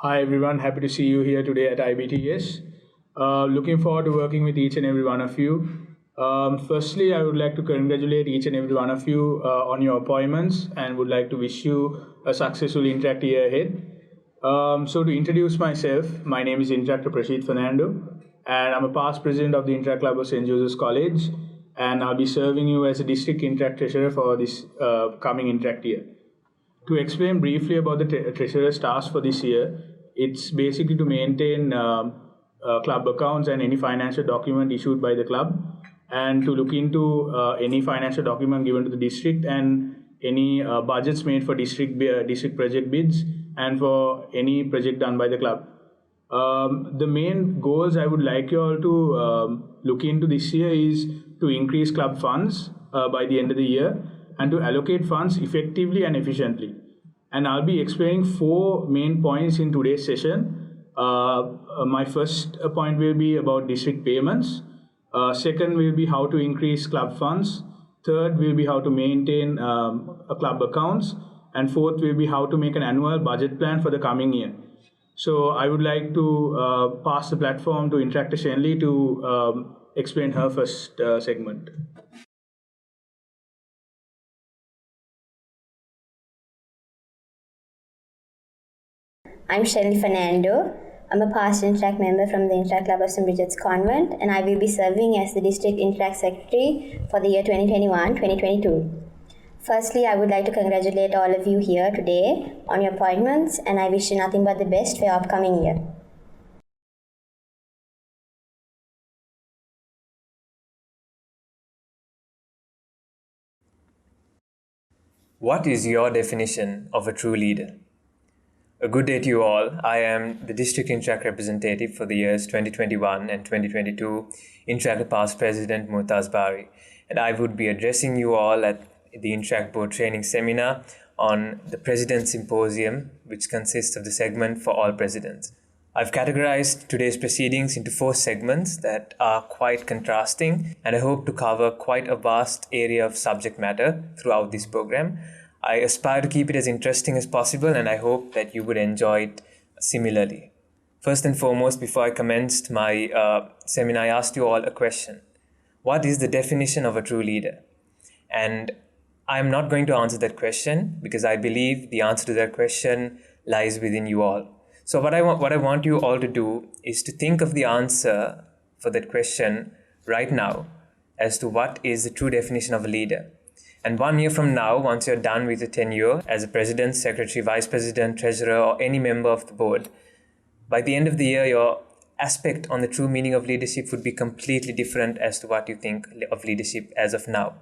Hi everyone, happy to see you here today at IBTS. Looking forward to working with each and every one of you. Firstly, I would like to congratulate each and every one of you on your appointments and would like to wish you a successful Interact year ahead. So to introduce myself, my name is Instructor Prashith Fernando and I'm a past president of the Interact Club of St. Joseph's College, and I'll be serving you as a district Interact treasurer for this coming Interact year. To explain briefly about the treasurer's task for this year, it's basically to maintain club accounts and any financial document issued by the club, and to look into any financial document given to the district and any budgets made for district project bids and for any project done by the club. The main goals I would like you all to look into this year is to increase club funds by the end of the year and to allocate funds effectively and efficiently. And I'll be explaining 4 main points in today's session. My first point will be about district payments. Second will be how to increase club funds. Third will be how to maintain club accounts. And fourth will be how to make an annual budget plan for the coming year. So I would like to pass the platform to Interactor Sheneli to explain her first segment. I'm Shelley Fernando. I'm a past Interact member from the Interact Club of St. Bridget's Convent, and I will be serving as the District Interact Secretary for the year 2021-2022. Firstly, I would like to congratulate all of you here today on your appointments, and I wish you nothing but the best for your upcoming year. What is your definition of a true leader? A good day to you all. I am the District Interact representative for the years 2021 and 2022, Interact past President Murthaaz, and I would be addressing you all at the Interact Board Training Seminar on the President's Symposium, which consists of the segment for all presidents. I've categorized today's proceedings into 4 segments that are quite contrasting, and I hope to cover quite a vast area of subject matter throughout this program. I aspire to keep it as interesting as possible, and I hope that you would enjoy it similarly. First and foremost, before I commenced my seminar, I asked you all a question. What is the definition of a true leader? And I'm not going to answer that question because I believe the answer to that question lies within you all. So what I want you all to do is to think of the answer for that question right now as to what is the true definition of a leader. And 1 year from now, once you're done with your tenure as a president, secretary, vice president, treasurer, or any member of the board, by the end of the year, your aspect on the true meaning of leadership would be completely different as to what you think of leadership as of now.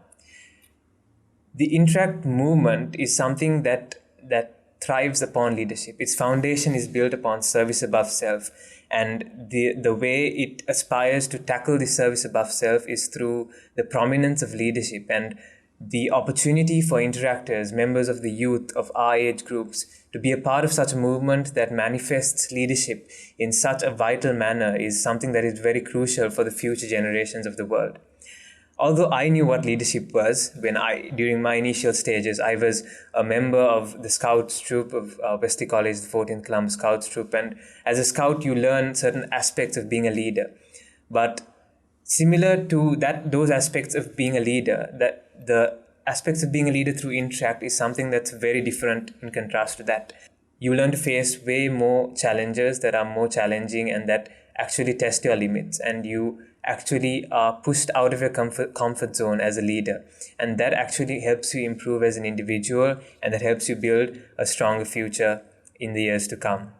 The Interact movement is something that thrives upon leadership. Its foundation is built upon service above self. And the way it aspires to tackle the service above self is through the prominence of leadership and the opportunity for interactors, members of the youth of our age groups, to be a part of such a movement that manifests leadership in such a vital manner is something that is very crucial for the future generations of the world. Although I knew what leadership was during my initial stages, I was a member of the Scouts troop of Wesley College, the 14th Columbus Scouts troop, and as a Scout, you learn certain aspects of being a leader. But similar to those aspects of being a leader, that the aspects of being a leader through Interact is something that's very different in contrast to that. You learn to face way more challenges that are more challenging and that actually test your limits, and you actually are pushed out of your comfort zone as a leader. And that actually helps you improve as an individual, and that helps you build a stronger future in the years to come.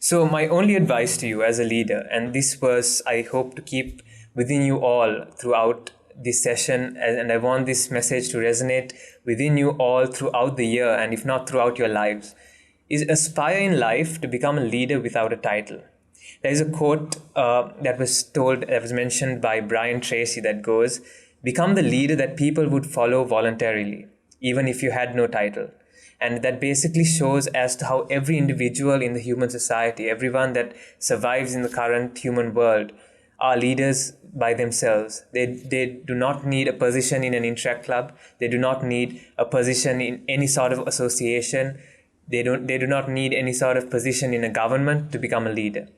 So my only advice to you as a leader, and this was I hope to keep within you all throughout this session, and I want this message to resonate within you all throughout the year, and if not throughout your lives, is aspire in life to become a leader without a title. There is a quote that was mentioned by Brian Tracy that goes, "Become the leader that people would follow voluntarily, even if you had no title." And that basically shows as to how every individual in the human society, everyone that survives in the current human world, are leaders by themselves. They do not need a position in an Interact club. They do not need a position in any sort of association. They do not need any sort of position in a government to become a leader.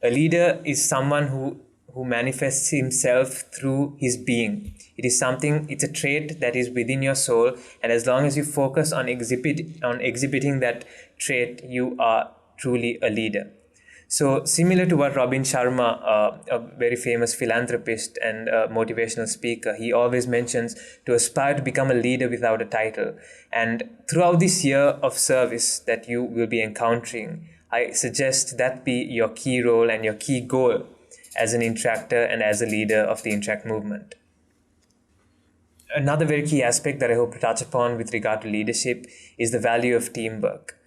A leader is someone who manifests himself through his being. It's a trait that is within your soul, and as long as you focus on exhibiting that trait, you are truly a leader. So similar to what Robin Sharma, a very famous philanthropist and motivational speaker, he always mentions to aspire to become a leader without a title. And throughout this year of service that you will be encountering, I suggest that be your key role and your key goal as an interactor and as a leader of the Interact movement. Another very key aspect that I hope to touch upon with regard to leadership is the value of teamwork.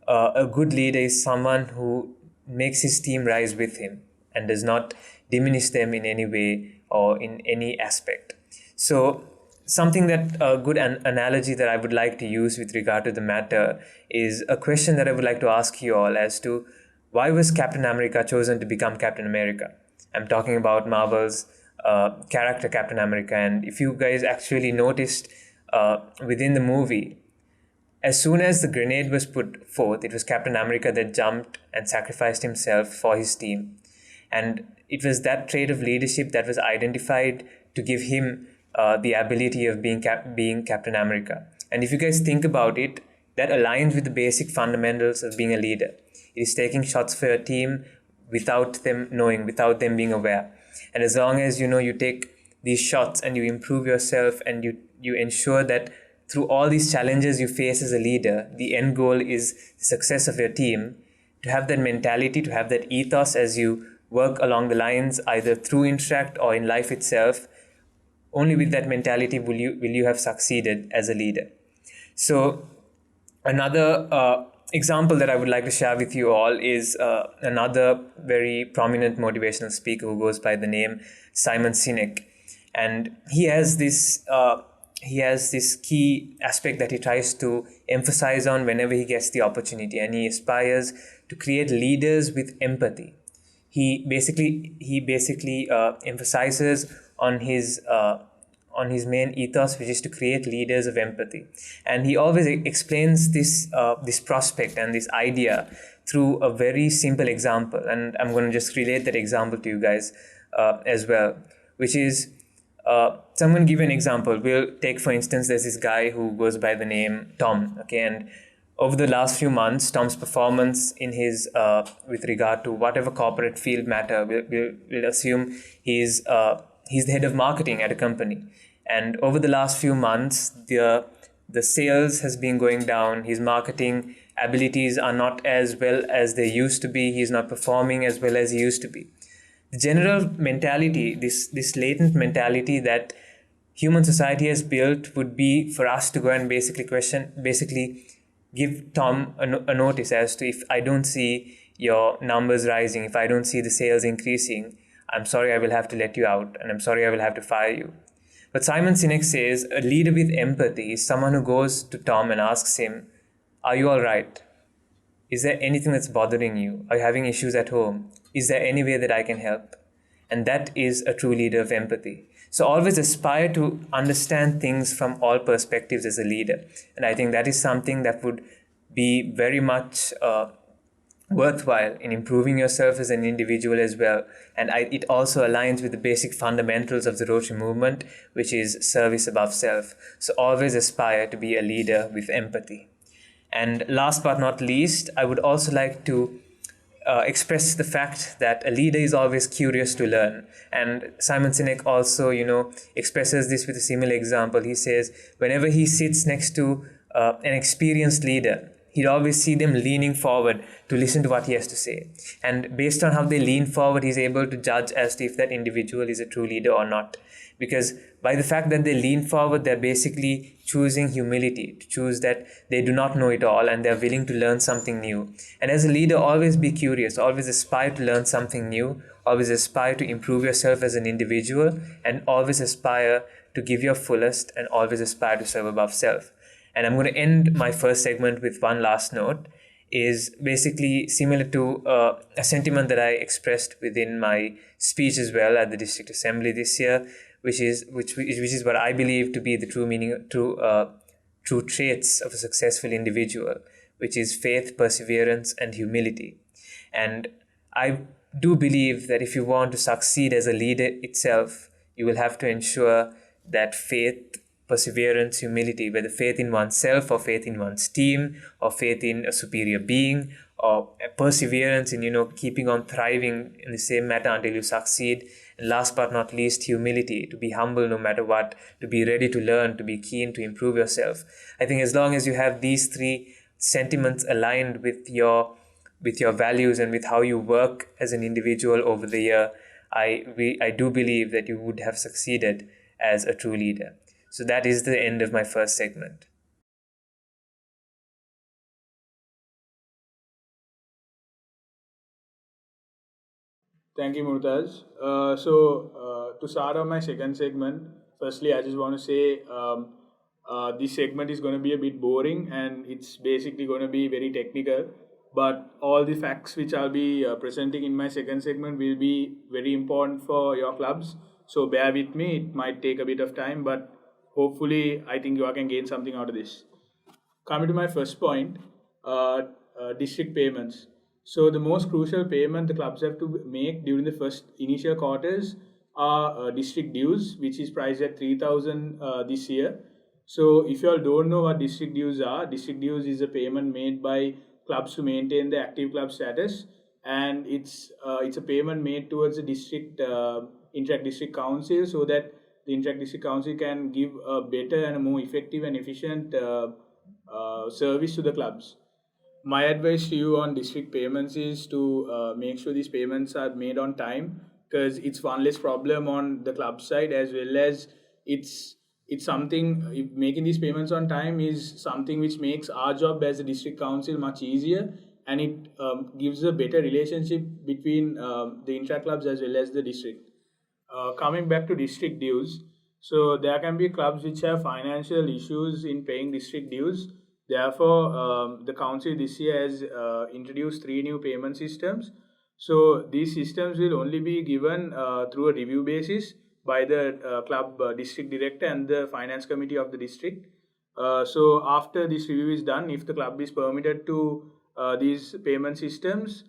A good leader is someone who makes his team rise with him and does not diminish them in any way or in any aspect. So something that a good analogy that I would like to use with regard to the matter is a question that I would like to ask you all as to why was Captain America chosen to become Captain America? I'm talking about Marvel's character Captain America. And if you guys actually noticed within the movie, as soon as the grenade was put forth, it was Captain America that jumped and sacrificed himself for his team. And it was that trait of leadership that was identified to give him the ability of being Captain America. And if you guys think about it, that aligns with the basic fundamentals of being a leader. It is taking shots for your team without them knowing, without them being aware. And as long as you take these shots and you improve yourself and you ensure that through all these challenges you face as a leader, the end goal is the success of your team, to have that mentality, to have that ethos as you work along the lines either through Interact or in life itself, only with that mentality will you have succeeded as a leader. So another example that I would like to share with you all is another very prominent motivational speaker who goes by the name Simon Sinek. And he has this key aspect that he tries to emphasize on whenever he gets the opportunity, and he aspires to create leaders with empathy. He basically emphasizes on his main ethos, which is to create leaders of empathy. And he always explains this prospect and this idea through a very simple example. And I'm going to just relate that example to you guys as well, which is, so I'm going to give you an example. We'll take, for instance, there's this guy who goes by the name Tom. Okay, and over the last few months, Tom's performance in his with regard to whatever corporate field matter, we'll assume he's the head of marketing at a company. And over the last few months, the sales has been going down. His marketing abilities are not as well as they used to be. He's not performing as well as he used to be. The general mentality, this latent mentality that human society has built would be for us to go and basically give Tom a notice as to, if I don't see your numbers rising, if I don't see the sales increasing, I'm sorry, I will have to let you out, and I'm sorry, I will have to fire you. But Simon Sinek says a leader with empathy is someone who goes to Tom and asks him, are you all right? Is there anything that's bothering you? Are you having issues at home? Is there any way that I can help? And that is a true leader of empathy. So always aspire to understand things from all perspectives as a leader. And I think that is something that would be very much worthwhile in improving yourself as an individual as well. And it also aligns with the basic fundamentals of the Rotary movement, which is service above self. So always aspire to be a leader with empathy. And last but not least, I would also like to express the fact that a leader is always curious to learn. And Simon Sinek also, expresses this with a similar example. He says, whenever he sits next to an experienced leader, he'd always see them leaning forward to listen to what he has to say. And based on how they lean forward, he's able to judge as to if that individual is a true leader or not. Because by the fact that they lean forward, they're basically choosing humility, to choose that they do not know it all and they're willing to learn something new. And as a leader, always be curious, always aspire to learn something new, always aspire to improve yourself as an individual, and always aspire to give your fullest, and always aspire to serve above self. And I'm going to end my first segment with one last note, is basically similar to a sentiment that I expressed within my speech as well at the District Assembly this year, which is what I believe to be the true true traits of a successful individual, which is faith, perseverance, and humility. And I do believe that if you want to succeed as a leader itself, you will have to ensure that faith, perseverance, humility, whether faith in oneself or faith in one's team or faith in a superior being or perseverance in, keeping on thriving in the same matter until you succeed. And last but not least, humility, to be humble no matter what, to be ready to learn, to be keen to improve yourself. I think as long as you have these three sentiments aligned with your values and with how you work as an individual over the year, I do believe that you would have succeeded as a true leader. So that is the end of my first segment. Thank you, Murthaaz. To start on my second segment, firstly, I just want to say this segment is going to be a bit boring and it's basically going to be very technical. But all the facts which I'll be presenting in my second segment will be very important for your clubs. So bear with me, it might take a bit of time, but hopefully I think you all can gain something out of this. Coming to my first point, district payments. So the most crucial payment the clubs have to make during the first initial quarters are district dues, which is priced at 3,000 this year. So if you all don't know what district dues are, district dues is a payment made by clubs to maintain the active club status, and it's a payment made towards the district intract-district council, so that the intract-district council can give a better and a more effective and efficient service to the clubs. My advice to you on district payments is to make sure these payments are made on time, because it's one less problem on the club side, as well as it's something, making these payments on time is something which makes our job as a district council much easier, and it gives a better relationship between the intra clubs as well as the district. Coming back to district dues, so there can be clubs which have financial issues in paying district dues. Therefore, the council this year has introduced 3 new payment systems. So these systems will only be given through a review basis by the club district director and the finance committee of the district. So after this review is done, if the club is permitted to these payment systems,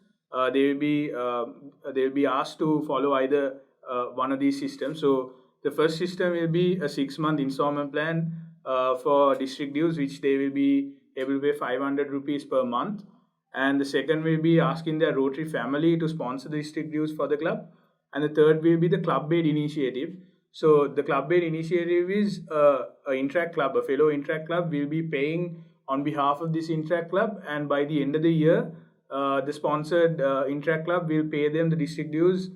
they will be asked to follow either one of these systems. So the first system will be a 6-month installment plan for district dues, which they will be able to pay 500 rupees per month. And the second will be asking their Rotary family to sponsor the district dues for the club. And the third will be the club aid initiative. So the club aid initiative is a intract club, a fellow intract club will be paying on behalf of this intract club, and by the end of the year, the sponsored intract club will pay them the district dues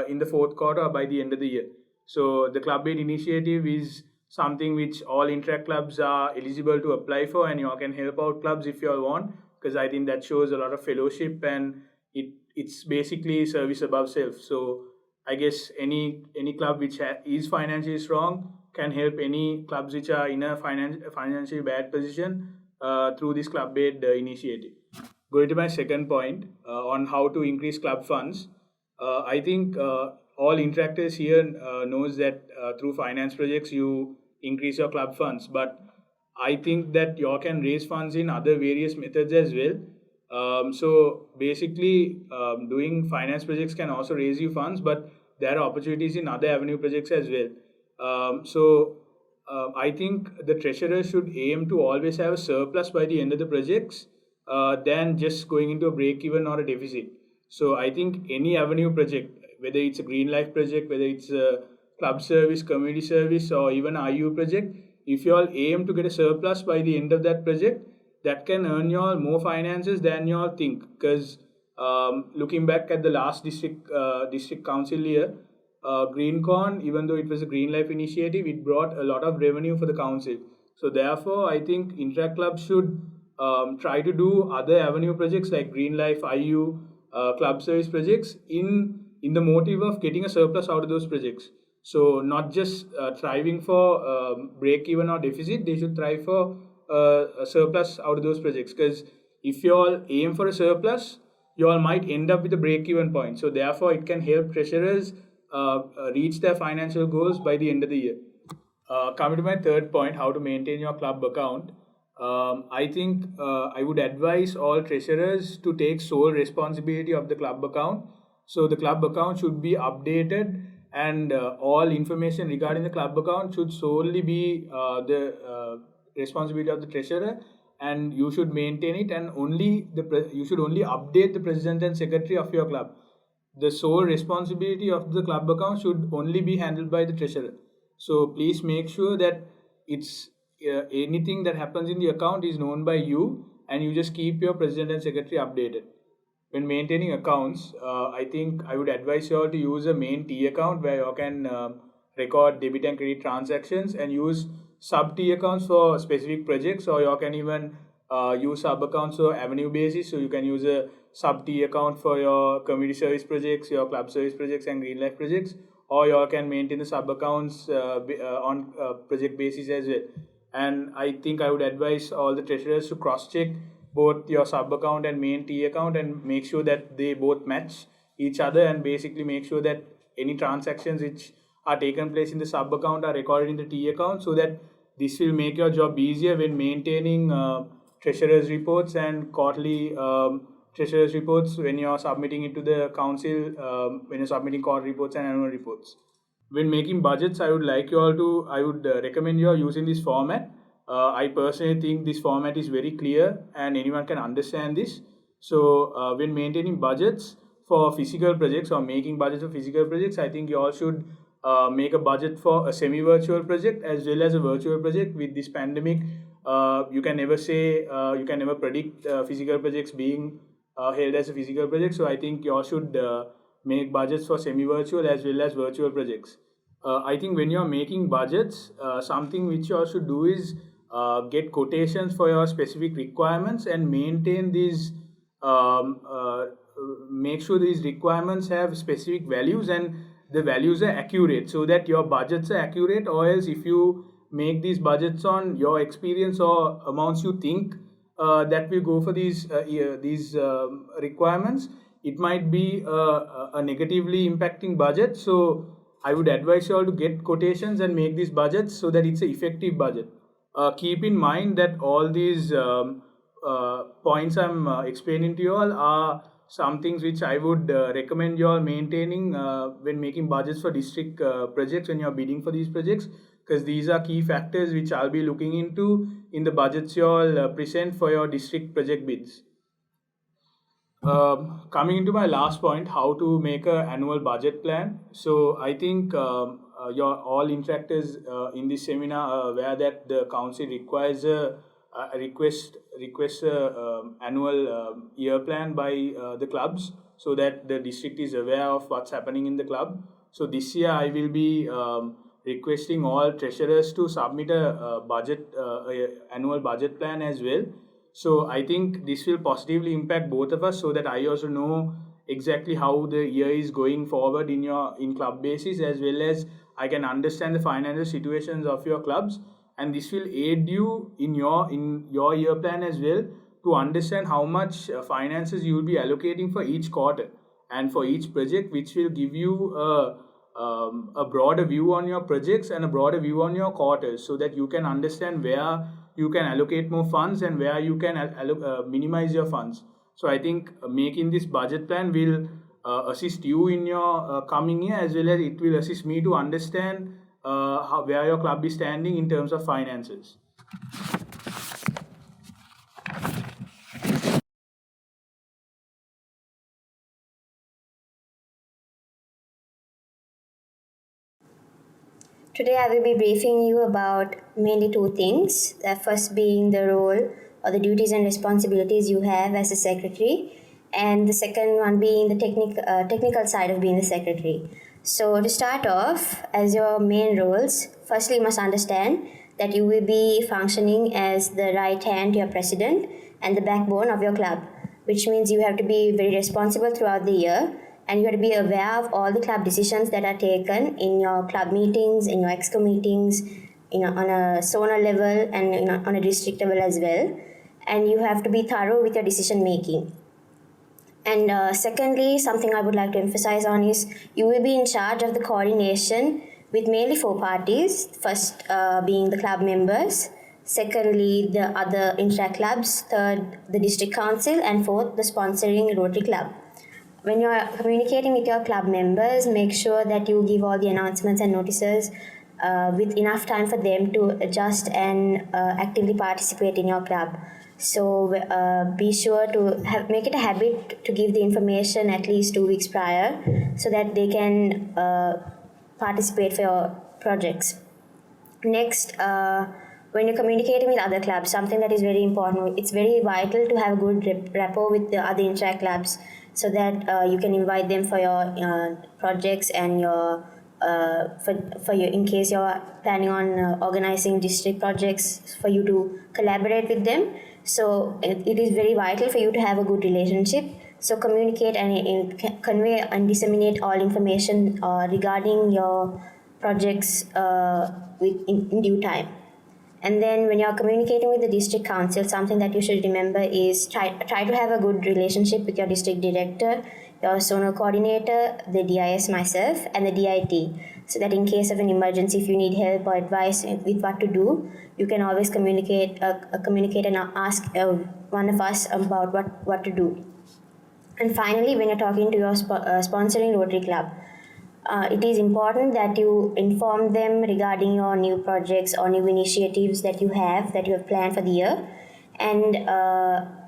in the 4th quarter or by the end of the year. So the club aid initiative is something which all intract clubs are eligible to apply for, and you all can help out clubs if you all want, because I think that shows a lot of fellowship, and it's basically service above self. So I guess any club which is financially strong can help any clubs which are in a financially bad position through this club aid initiative. Going to my second point on how to increase club funds, I think all interactors here knows that through finance projects you increase your club funds, but I think that you can raise funds in other various methods as well. So basically doing finance projects can also raise you funds, but there are opportunities in other avenue projects as well. I think the treasurer should aim to always have a surplus by the end of the projects than just going into a break even or a deficit. So I think any avenue project, whether it's a green life project, whether it's a club service, community service, or even IU project, if you all aim to get a surplus by the end of that project, that can earn you all more finances than you all think. Because looking back at the last district council year, Greencorn, even though it was a green life initiative, it brought a lot of revenue for the council. So therefore, I think Interact Club should try to do other avenue projects like green life, IU, club service projects in the motive of getting a surplus out of those projects. So not just thriving for break even or deficit, they should thrive for a surplus out of those projects. Because if you all aim for a surplus, you all might end up with a break even point. So therefore, it can help treasurers reach their financial goals by the end of the year. Coming to my third point, how to maintain your club account. I think I would advise all treasurers to take sole responsibility of the club account. So the club account should be updated, and all information regarding the club account should solely be the responsibility of the treasurer, and you should maintain it, and you should only update the president and secretary of your club. The sole responsibility of the club account should only be handled by the treasurer. So please make sure that it's anything that happens in the account is known by you, and you just keep your president and secretary updated. When maintaining accounts, I think I would advise you all to use a main T account where you can record debit and credit transactions, and use sub T accounts for specific projects, or you can even use sub accounts for avenue basis. So you can use a sub T account for your community service projects, your club service projects, and green life projects, or you can maintain the sub accounts on project basis as well. And I think I would advise all the treasurers to cross check both your sub account and main T account, and make sure that they both match each other, and basically make sure that any transactions which are taken place in the sub account are recorded in the T account, so that this will make your job easier when maintaining treasurer's reports and quarterly treasurer's reports when you're submitting it to the council, when you're submitting quarter reports and annual reports. When making budgets, I would recommend you using this format. I personally think this format is very clear and anyone can understand this. So when maintaining budgets for physical projects, or making budgets for physical projects, I think you all should make a budget for a semi-virtual project as well as a virtual project. With this pandemic, you can never predict physical projects being held as a physical project. So I think you all should make budgets for semi-virtual as well as virtual projects. I think when you're making budgets, something which you all should do is get quotations for your specific requirements, and maintain these, make sure these requirements have specific values and the values are accurate, so that your budgets are accurate. Or else, if you make these budgets on your experience or amounts you think that will go for these requirements, it might be a negatively impacting budget. So I would advise you all to get quotations and make these budgets so that it's an effective budget. Keep in mind that all these points I'm explaining to you all are some things which I would recommend you all maintaining when making budgets for district projects, when you're bidding for these projects, because these are key factors which I'll be looking into in the budgets you all present for your district project bids. Coming into my last point, how to make an annual budget plan. So I think your all interactors in this seminar are aware that the council requires a annual year plan by the clubs, so that the district is aware of what's happening in the club. So this year I will be requesting all treasurers to submit a annual budget plan as well. So I think this will positively impact both of us, so that I also know exactly how the year is going forward in club basis, as well as I can understand the financial situations of your clubs, and this will aid you in your year plan as well, to understand how much finances you will be allocating for each quarter and for each project, which will give you a broader view on your projects and a broader view on your quarters, so that you can understand where you can allocate more funds and where you can minimize your funds. So I think making this budget plan will assist you in your coming year, as well as it will assist me to understand where your club is standing in terms of finances. Today I will be briefing you about mainly two things. The first being the role or the duties and responsibilities you have as a secretary, and the second one being the technical side of being the secretary. So to start off, as your main roles, firstly you must understand that you will be functioning as the right hand to your president and the backbone of your club, which means you have to be very responsible throughout the year, and you have to be aware of all the club decisions that are taken in your club meetings, in your exco meetings, on a zonal level, and on a district level as well. And you have to be thorough with your decision making. And secondly, something I would like to emphasize on is you will be in charge of the coordination with mainly 4 parties. First being the club members, secondly the other intra clubs, third the district council, and fourth the sponsoring Rotary club. When you are communicating with your club members, make sure that you give all the announcements and notices with enough time for them to adjust and actively participate in your club. So be sure to make it a habit to give the information at least 2 weeks prior so that they can participate for your projects. Next, when you're communicating with other clubs, something that is very important, it's very vital to have a good rapport with the other intra clubs so that you can invite them for your projects and your in case you're planning on organizing district projects, for you to collaborate with them. So it is very vital for you to have a good relationship. So communicate and convey and disseminate all information regarding your projects in due time. And then when you're communicating with the district council, something that you should remember is try to have a good relationship with your district director, your zonal coordinator, the DIS, myself, and the DIT. So that in case of an emergency, if you need help or advice with what to do, you can always communicate and ask one of us about what to do. And finally, when you're talking to your sponsoring Rotary Club, it is important that you inform them regarding your new projects or new initiatives that you have planned for the year. And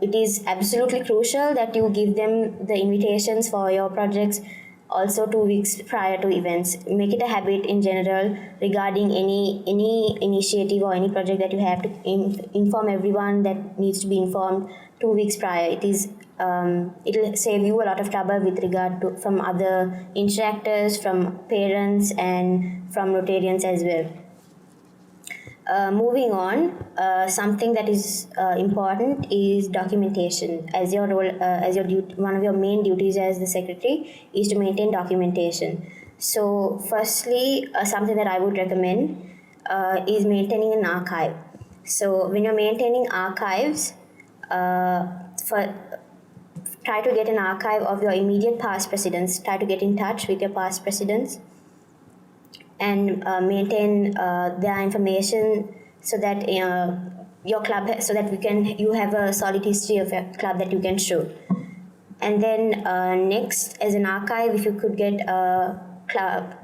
it is absolutely crucial that you give them the invitations for your projects also 2 weeks prior to events. Make it a habit in general regarding any initiative or any project that you have to inform everyone that needs to be informed 2 weeks prior. It'll save you a lot of trouble with regard to from other interactors, from parents, and from Rotarians as well. Moving on, something that is important is documentation. As your role, one of your main duties as the secretary is to maintain documentation. So, firstly, something that I would recommend is maintaining an archive. So, when you're maintaining archives, try to get an archive of your immediate past presidents. Try to get in touch with your past presidents and maintain their information so that your club, so that you have a solid history of your club that you can show. And then next, as an archive, if you could get club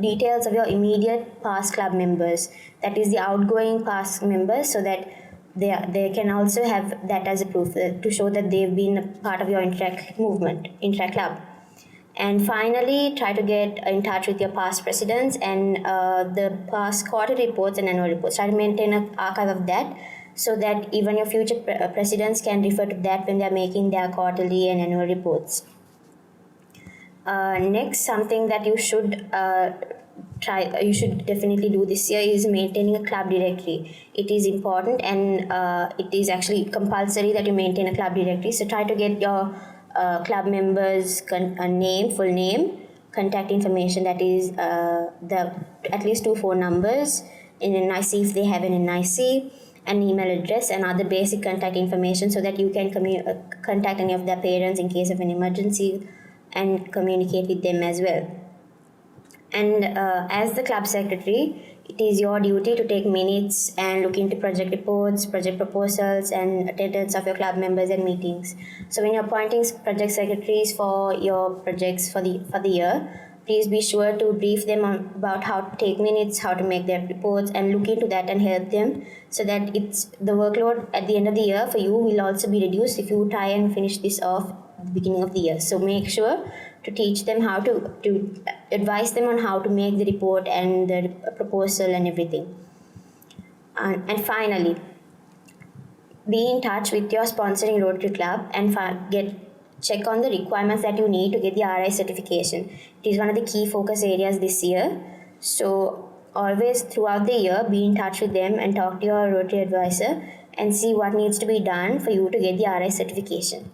details of your immediate past club members, that is the outgoing past members, so that they can also have that as a proof to show that they've been a part of your intra club. And finally, try to get in touch with your past presidents and the past quarter reports and annual reports. Try to maintain an archive of that so that even your future presidents can refer to that when they're making their quarterly and annual reports. Next, something that you should you should definitely do this year is maintaining a club directory. It is important and it is actually compulsory that you maintain a club directory. So try to get your club members' full name, contact information, that is at least 2 phone numbers, in NIC if they have an NIC, an email address, and other basic contact information so that you can contact any of their parents in case of an emergency and communicate with them as well. And as the club secretary, it is your duty to take minutes and look into project reports, project proposals, and attendance of your club members and meetings. So when you're appointing project secretaries for your projects for the year, please be sure to brief them about how to take minutes, how to make their reports, and look into that and help them so that the workload at the end of the year for you will also be reduced if you try and finish this off at the beginning of the year. So make sure to teach them how to advise them on how to make the report and the proposal and everything. And finally, be in touch with your sponsoring Rotary Club and check on the requirements that you need to get the RI certification. It is one of the key focus areas this year. So always throughout the year, be in touch with them and talk to your Rotary advisor and see what needs to be done for you to get the RI certification.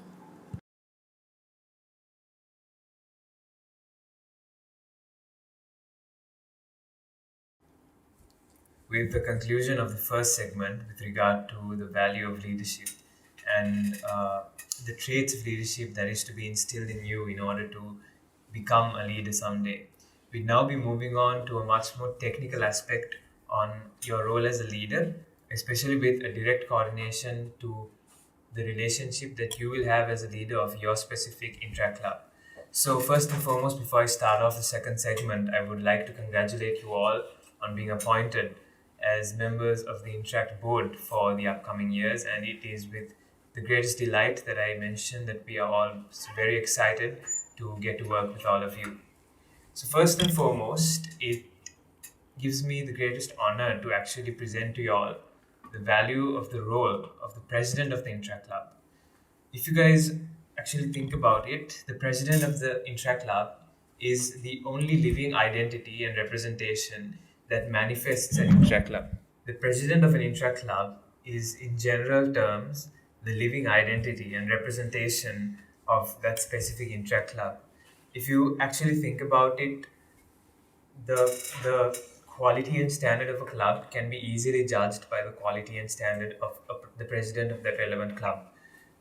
With the conclusion of the first segment with regard to the value of leadership and the traits of leadership that is to be instilled in you in order to become a leader someday, We'd now be moving on to a much more technical aspect on your role as a leader, especially with a direct coordination to the relationship that you will have as a leader of your specific Interact Club. So, first and foremost, before I start off the second segment, I would like to congratulate you all on being appointed as members of the Interact board for the upcoming years, and it is with the greatest delight that I mention that we are all very excited to get to work with all of you. So, first and foremost, it gives me the greatest honor to actually present to you all the value of the role of the president of the Interact Club. If you guys actually think about it, the president of the Interact Club is the only living identity and representation that manifests an Interact Club. The president of an Interact Club is, in general terms, the living identity and representation of that specific Interact Club. If you actually think about it, the quality and standard of a club can be easily judged by the quality and standard of the president of that relevant club.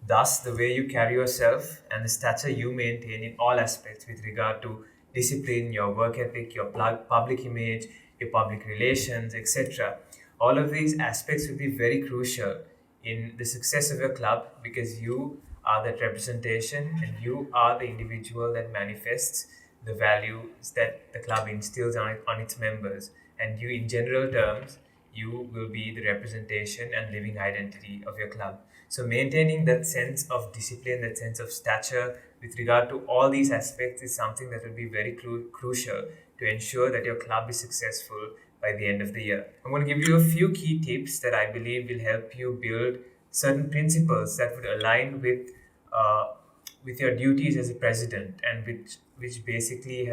Thus, the way you carry yourself and the stature you maintain in all aspects with regard to discipline, your work ethic, your public image, your public relations, etc. All of these aspects will be very crucial in the success of your club, because you are that representation and you are the individual that manifests the values that the club instills on its members. And you, in general terms, you will be the representation and living identity of your club. So maintaining that sense of discipline, that sense of stature with regard to all these aspects is something that will be very crucial to ensure that your club is successful by the end of the year. I'm going to give you a few key tips that I believe will help you build certain principles that would align with your duties as a president, and which basically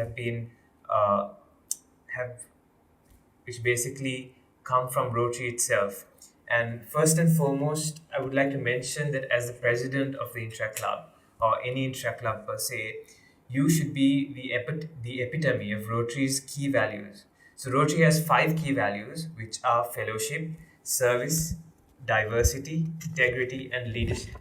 which basically come from Rotary itself. And first and foremost, I would like to mention that as the president of the Interact Club, or any Interact Club per se, you should be the epitome of Rotary's key values. So Rotary has 5 key values, which are fellowship, service, diversity, integrity, and leadership.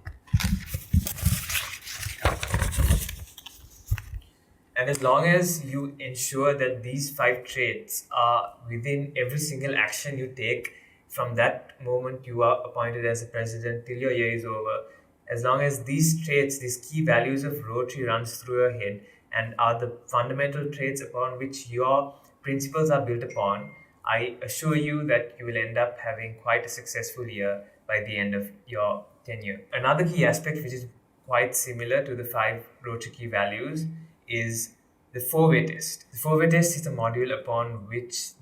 And as long as you ensure that these 5 traits are within every single action you take from that moment you are appointed as a president till your year is over, as long as these traits, these key values of Rotary runs through your head and are the fundamental traits upon which your principles are built upon, I assure you that you will end up having quite a successful year by the end of your tenure. Another key aspect which is quite similar to the 5 Rotary key values is the 4-way test. The 4-way test is a module upon which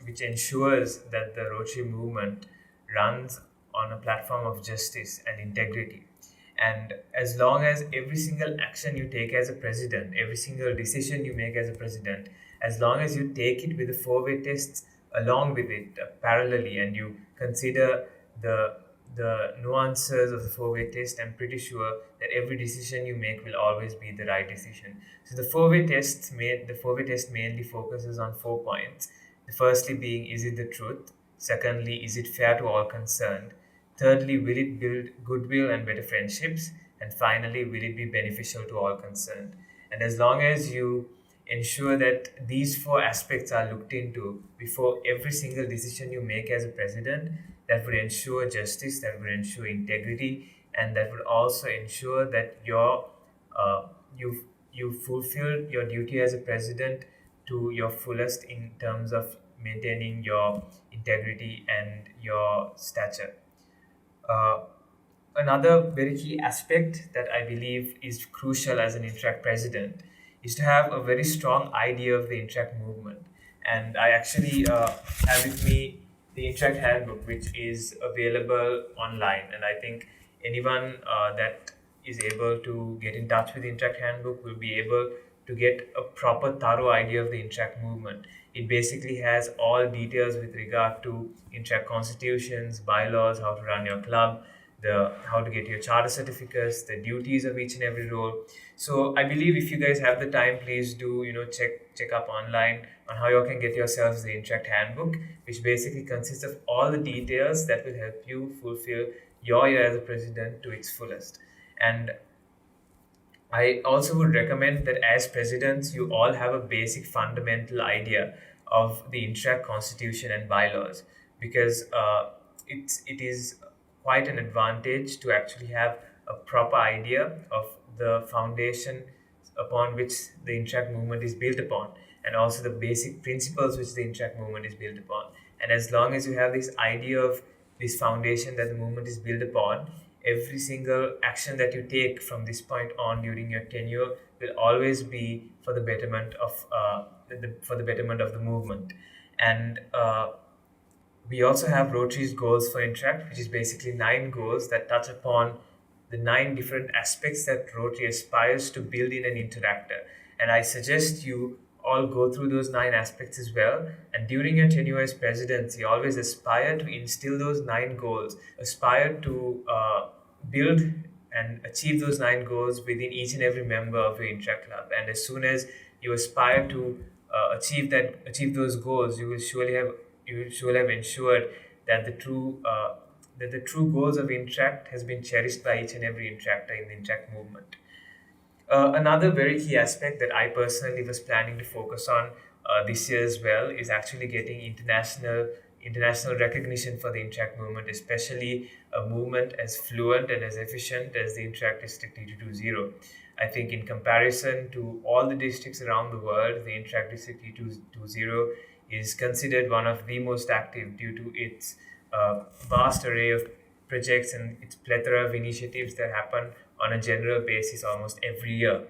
which ensures that the Rotary movement runs on a platform of justice and integrity. And as long as every single action you take as a president, every single decision you make as a president, as long as you take it with the 4-way tests along with it parallelly, and you consider the nuances of the 4-way test, I'm pretty sure that every decision you make will always be the right decision. So the 4-way test mainly focuses on 4 points. The firstly being, is it the truth? Secondly, is it fair to all concerned? Thirdly, will it build goodwill and better friendships? And finally, will it be beneficial to all concerned? And as long as you ensure that these 4 aspects are looked into before every single decision you make as a president, that would ensure justice, that would ensure integrity, and that would also ensure that you fulfill your duty as a president to your fullest in terms of maintaining your integrity and your stature. Another very key aspect that I believe is crucial as an Interact president is to have a very strong idea of the Interact movement. And I actually have with me the Interact handbook, which is available online. And I think anyone that is able to get in touch with the Interact handbook will be able to get a proper, thorough idea of the Interact movement. It basically has all details with regard to Interact constitutions, bylaws, how to run your club, how to get your charter certificates, the duties of each and every role. So I believe if you guys have the time, please do check up online on how you can get yourselves the Interact handbook, which basically consists of all the details that will help you fulfill your year as a president to its fullest. And I also would recommend that as presidents, you all have a basic fundamental idea of the Interact Constitution and bylaws, because it is quite an advantage to actually have a proper idea of the foundation upon which the Interact movement is built upon, and also the basic principles which the Interact movement is built upon. And as long as you have this idea of this foundation that the movement is built upon, every single action that you take from this point on during your tenure will always be for the betterment of for the betterment of the movement. And we also have Rotary's goals for Interact, which is basically 9 goals that touch upon the 9 different aspects that Rotary aspires to build in an interactor. And I suggest you all go through those 9 aspects as well. And during your tenure as presidency, always aspire to instill those 9 goals, aspire to build and achieve those 9 goals within each and every member of your Interact Club. And as soon as you aspire to achieve those goals, you will surely have ensured that the true goals of Interact has been cherished by each and every interactor in the Interact movement. Another very key aspect that I personally was planning to focus on this year as well is actually getting international recognition for the Interact movement, especially a movement as fluent and as efficient as the Interact District T220. I think in comparison to all the districts around the world, the Interact District T220 is considered one of the most active due to its vast array of projects and its plethora of initiatives that happen on a general basis almost every year.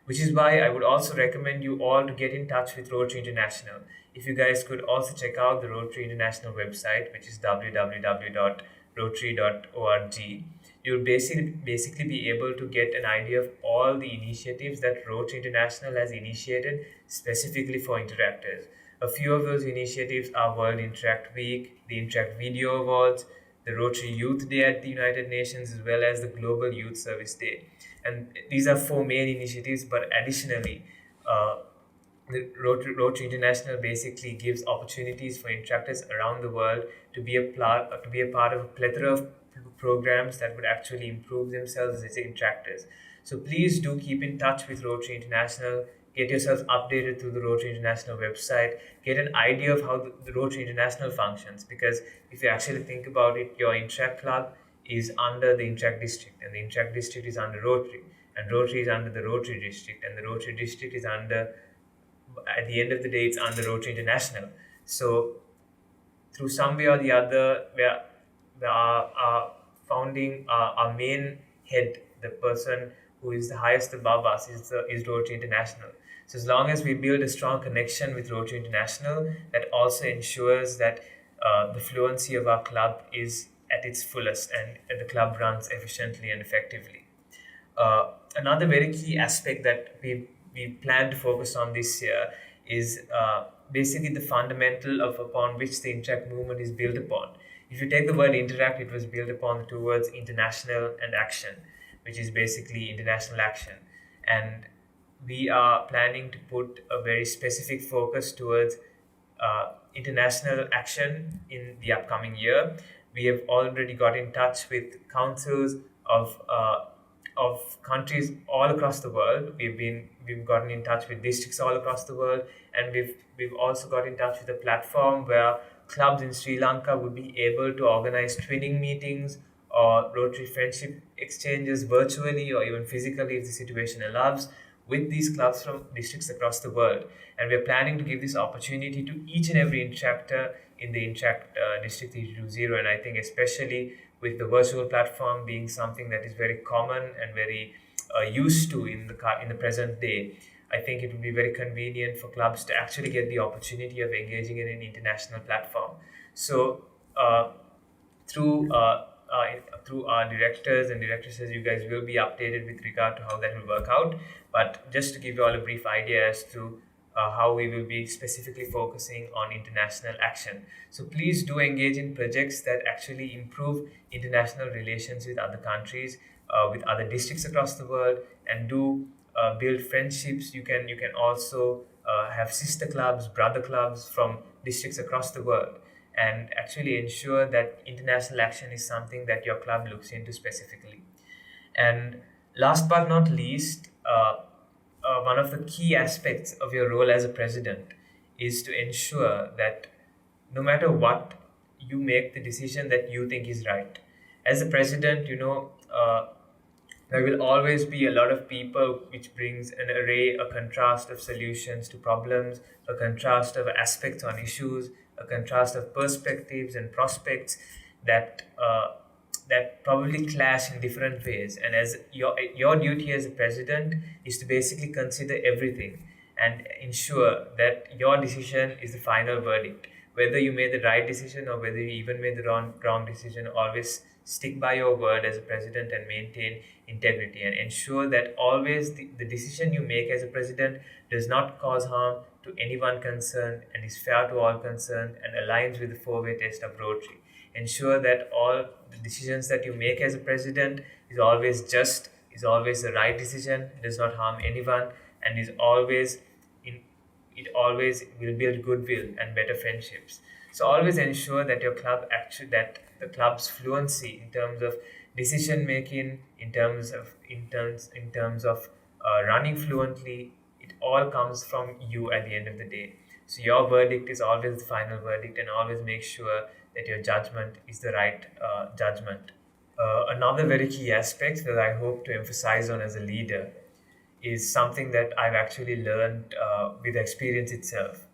Which is why I would also recommend you all to get in touch with Rotary International. If you guys could also check out the Rotary International website, which is www.rotary.org, you'll basically be able to get an idea of all the initiatives that Rotary International has initiated specifically for interactors. A few of those initiatives are World Interact Week, the Interact Video Awards, the Rotary Youth Day at the United Nations, as well as the Global Youth Service Day. And these are 4 main initiatives, but additionally, the Rotary International basically gives opportunities for interactors around the world to be a part of a plethora of programs that would actually improve themselves as interactors. So please do keep in touch with Rotary International. Get yourself updated through the Rotary International website. Get an idea of how the Rotary International functions. Because if you actually think about it, your Interact Club is under the Interact District, and the Interact District is under Rotary, and Rotary is under the Rotary District, and the Rotary District is under, at the end of the day, it's under Rotary International. So through some way or the other, where our founding, our main head, the person who is the highest above us, is Rotary International. So as long as we build a strong connection with Rotary International, that also ensures that the fluency of our club is at its fullest and the club runs efficiently and effectively. Another very key aspect that we plan to focus on this year is basically the fundamental of upon which the Interact movement is built upon. If you take the word interact, it was built upon the two words international and action, which is basically international action. And we are planning to put a very specific focus towards international action in the upcoming year. We have already got in touch with councils of countries all across the world. We've gotten in touch with districts all across the world, and we've also got in touch with a platform where clubs in Sri Lanka would be able to organize twinning meetings or Rotary friendship exchanges virtually or even physically if the situation allows, with these clubs from districts across the world. And we're planning to give this opportunity to each and every interactor in the Interact District 320. And I think especially with the virtual platform being something that is very common and very used to in the present day, I think it would be very convenient for clubs to actually get the opportunity of engaging in an international platform. So through our directors and directresses, you guys will be updated with regard to how that will work out. But just to give you all a brief idea as to how we will be specifically focusing on international action. So please do engage in projects that actually improve international relations with other countries, with other districts across the world, and do build friendships. You can also have sister clubs, brother clubs from districts across the world, and actually ensure that international action is something that your club looks into specifically. And last but not least, one of the key aspects of your role as a president is to ensure that no matter what, you make the decision that you think is right. As a president, there will always be a lot of people, which brings an array, a contrast of solutions to problems, a contrast of aspects on issues, a contrast of perspectives and prospects that that probably clash in different ways. And as your duty as a president is to basically consider everything and ensure that your decision is the final verdict. Whether you made the right decision or whether you even made the wrong decision, always stick by your word as a president and maintain integrity, and ensure that always the decision you make as a president does not cause harm to anyone concerned and is fair to all concerned and aligns with the four-way test of Rotary. Ensure that all the decisions that you make as a president is always just, is always the right decision, does not harm anyone, and is always it always will build goodwill and better friendships. So always ensure that that the club's fluency in terms of decision making, in terms of running fluently, it all comes from you at the end of the day. So your verdict is always the final verdict, and always make sure that your judgment is the right judgment. Another very key aspect that I hope to emphasize on as a leader is something that I've actually learned with experience itself.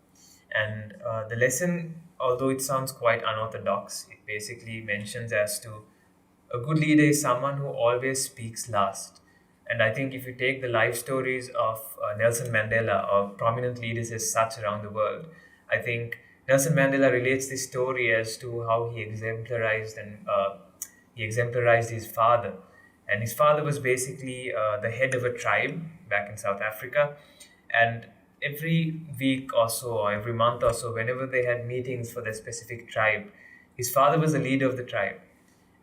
And the lesson, although it sounds quite unorthodox, it basically mentions as to a good leader is someone who always speaks last. And I think if you take the life stories of Nelson Mandela or prominent leaders as such around the world, I think Nelson Mandela relates this story as to how he exemplarized his father. And his father was basically the head of a tribe back in South Africa. And every week or so, or every month or so, whenever they had meetings for their specific tribe, his father was the leader of the tribe.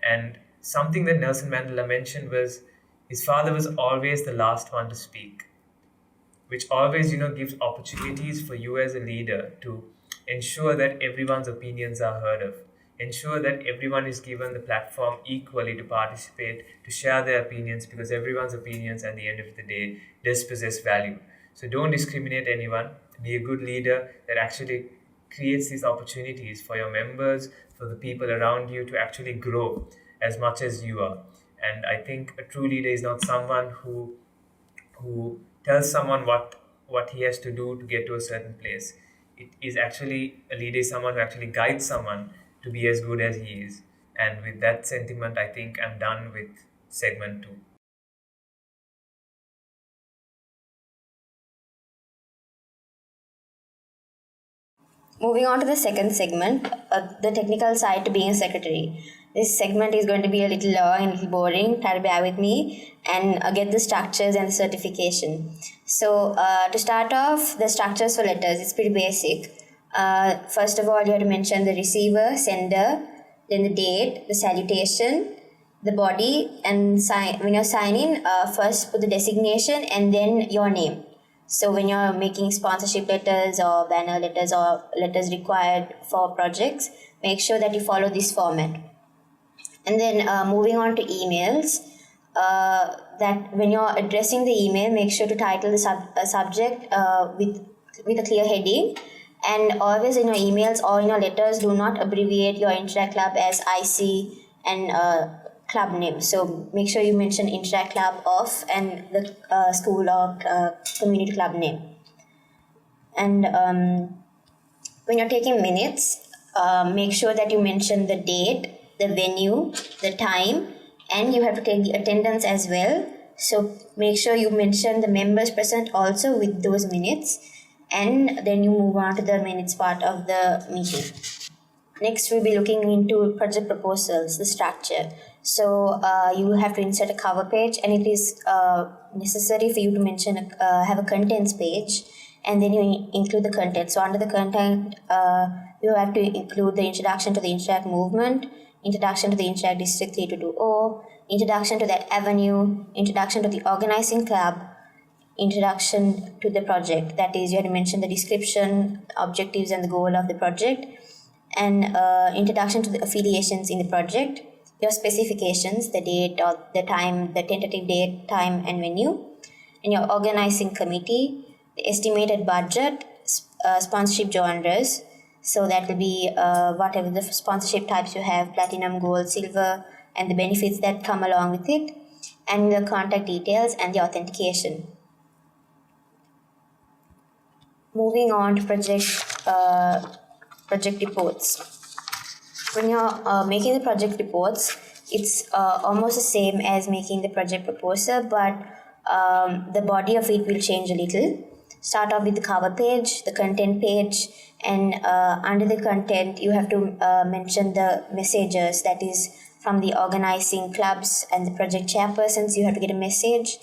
And something that Nelson Mandela mentioned was his father was always the last one to speak, which always, gives opportunities for you as a leader to ensure that everyone's opinions are heard of, ensure that everyone is given the platform equally to participate, to share their opinions, because everyone's opinions at the end of the day does possess value. So don't discriminate anyone. Be a good leader that actually creates these opportunities for your members, for the people around you to actually grow as much as you are. And I think a true leader is not someone who tells someone what he has to do to get to a certain place. It is actually a leader is someone who actually guides someone to be as good as he is. And with that sentiment, I think I'm done with segment 2. Moving on to the second segment, the technical side to being a secretary. This segment is going to be a little long and a little boring. Try to bear with me and get the structures and the certification. So to start off, the structures for letters, it's pretty basic. First of all, you have to mention the receiver, sender, then the date, the salutation, the body, and when you're signing, first put the designation and then your name. So when you're making sponsorship letters or banner letters or letters required for projects, make sure that you follow this format. And then moving on to emails, that when you're addressing the email, make sure to title the subject with a clear heading. And always in your emails or in your letters, do not abbreviate your Interact Club as IC and club name. So make sure you mention Interact Club off and the school or community club name. And when you're taking minutes, make sure that you mention the date, the venue, the time, and you have to take the attendance as well. So make sure you mention the members present also with those minutes, and then you move on to the minutes part of the meeting. Next, we'll be looking into project proposals, the structure. So you will have to insert a cover page, and it is necessary for you to mention have a contents page, and then you include the content. So under the content, you have to include the introduction to the Interact movement, introduction to the Interact District 322O, introduction to that avenue, introduction to the organizing club, introduction to the project. That is, you have to mention the description, objectives, and the goal of the project, and introduction to the affiliations in the project, your specifications, the date or the time, the tentative date, time, and venue, and your organizing committee, the estimated budget, sponsorship genres. So that will be whatever the sponsorship types you have, platinum, gold, silver, and the benefits that come along with it, and the contact details and the authentication. Moving on to project reports. When you're making the project reports, it's almost the same as making the project proposal, but the body of it will change a little. Start off with the cover page, the content page, and under the content you have to mention the messages, that is from the organizing clubs and the project chairpersons. You have to get a message,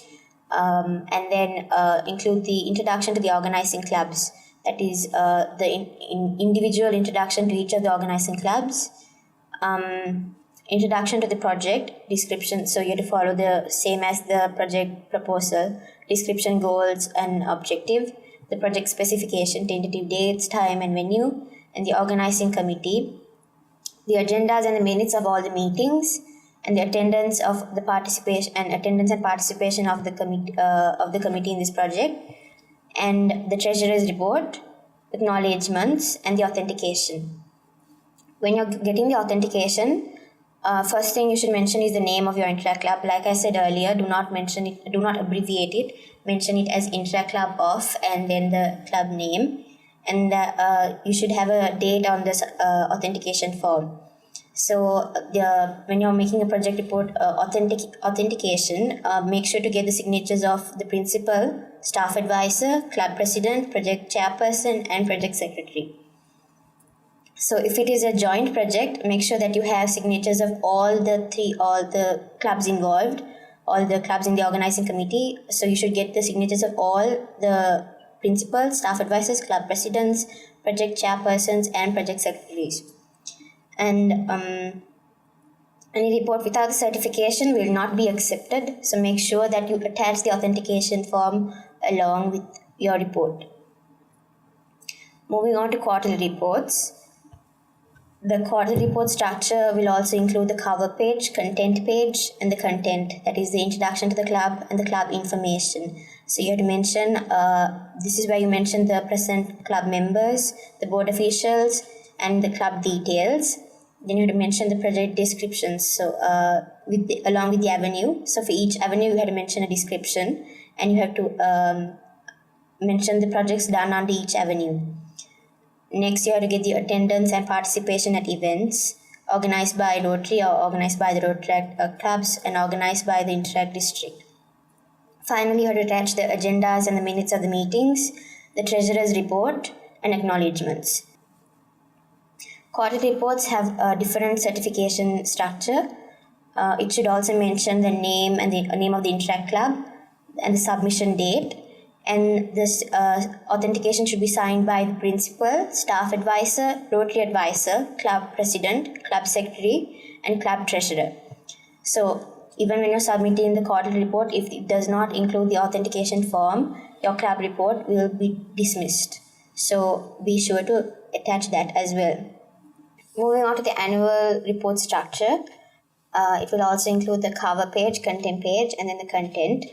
and then include the introduction to the organizing clubs, that is the individual introduction to each of the organizing clubs, introduction to the project, description, so you have to follow the same as the project proposal, description, goals and objective, the project specification, tentative dates, time and venue, and the organizing committee, the agendas and the minutes of all the meetings, and the attendance of the participation of the committee in this project, and the treasurer's report, acknowledgements, and the authentication. When you're getting the authentication, first thing you should mention is the name of your Interact Club. Like I said earlier, do not abbreviate it. Mention it as Interact Club of and then the club name. And you should have a date on this authentication form. So when you're making a project report authentication, make sure to get the signatures of the principal, staff advisor, club president, project chairperson, and project secretary. So if it is a joint project, make sure that you have signatures of all the clubs involved, all the clubs in the organizing committee. So you should get the signatures of all the principals, staff advisors, club presidents, project chairpersons, and project secretaries. And any report without the certification will not be accepted. So make sure that you attach the authentication form along with your report. Moving on to quarterly reports. The quarterly report structure will also include the cover page, content page, and the content, that is the introduction to the club and the club information. So you have to mention, this is where you mention the present club members, the board officials, and the club details. Then you have to mention the project descriptions, so along with the avenue. So for each avenue you have to mention a description, and you have to mention the projects done under each avenue. Next, you have to get the attendance and participation at events organized by Rotary or organized by the Rotary clubs and organized by the Interact district. Finally, you have to attach the agendas and the minutes of the meetings, the treasurer's report, and acknowledgements. Quarterly reports have a different certification structure. It should also mention the name and the name of the Interact club and the submission date. And this authentication should be signed by the principal, staff advisor, Rotary advisor, club president, club secretary, and club treasurer. So even when you're submitting the quarterly report, if it does not include the authentication form, your club report will be dismissed. So be sure to attach that as well. Moving on to the annual report structure, it will also include the cover page, content page, and then the content.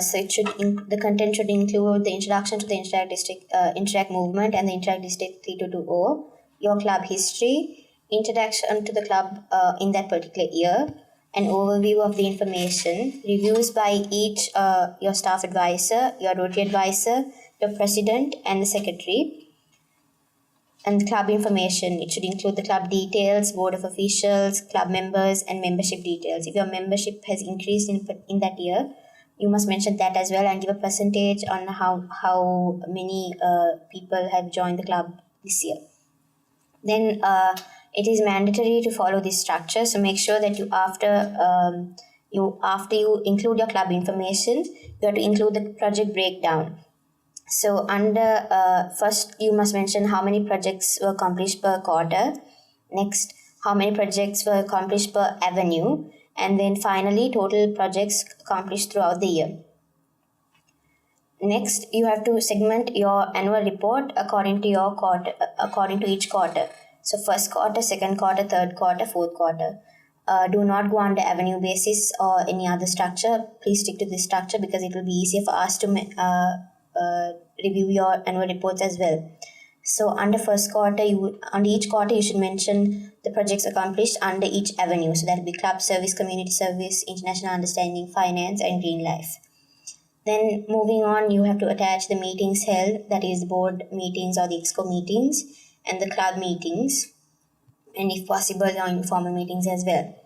So the content should include the introduction to the Interact district, Interact movement and the Interact district 3220, your club history, introduction to the club in that particular year, an overview of the information, reviews by each your staff advisor, your Rotary advisor, your president, and the secretary. And the club information, it should include the club details, board of officials, club members, and membership details. If your membership has increased in that year, you must mention that as well and give a percentage on how many people have joined the club this year. Then it is mandatory to follow this structure. So make sure that after you include your club information, you have to include the project breakdown. So under first you must mention how many projects were accomplished per quarter. Next, how many projects were accomplished per avenue. And then finally, total projects accomplished throughout the year. Next, you have to segment your annual report according to your quarter, according to each quarter. So first quarter, second quarter, third quarter, fourth quarter. Do not go under avenue basis or any other structure. Please stick to this structure because it will be easier for us to review your annual reports as well. So under first quarter, under each quarter, you should mention the projects accomplished under each avenue. So that will be club service, community service, international understanding, finance, and green life. Then moving on, you have to attach the meetings held, that is board meetings or the exco meetings, and the club meetings, and if possible, your informal meetings as well.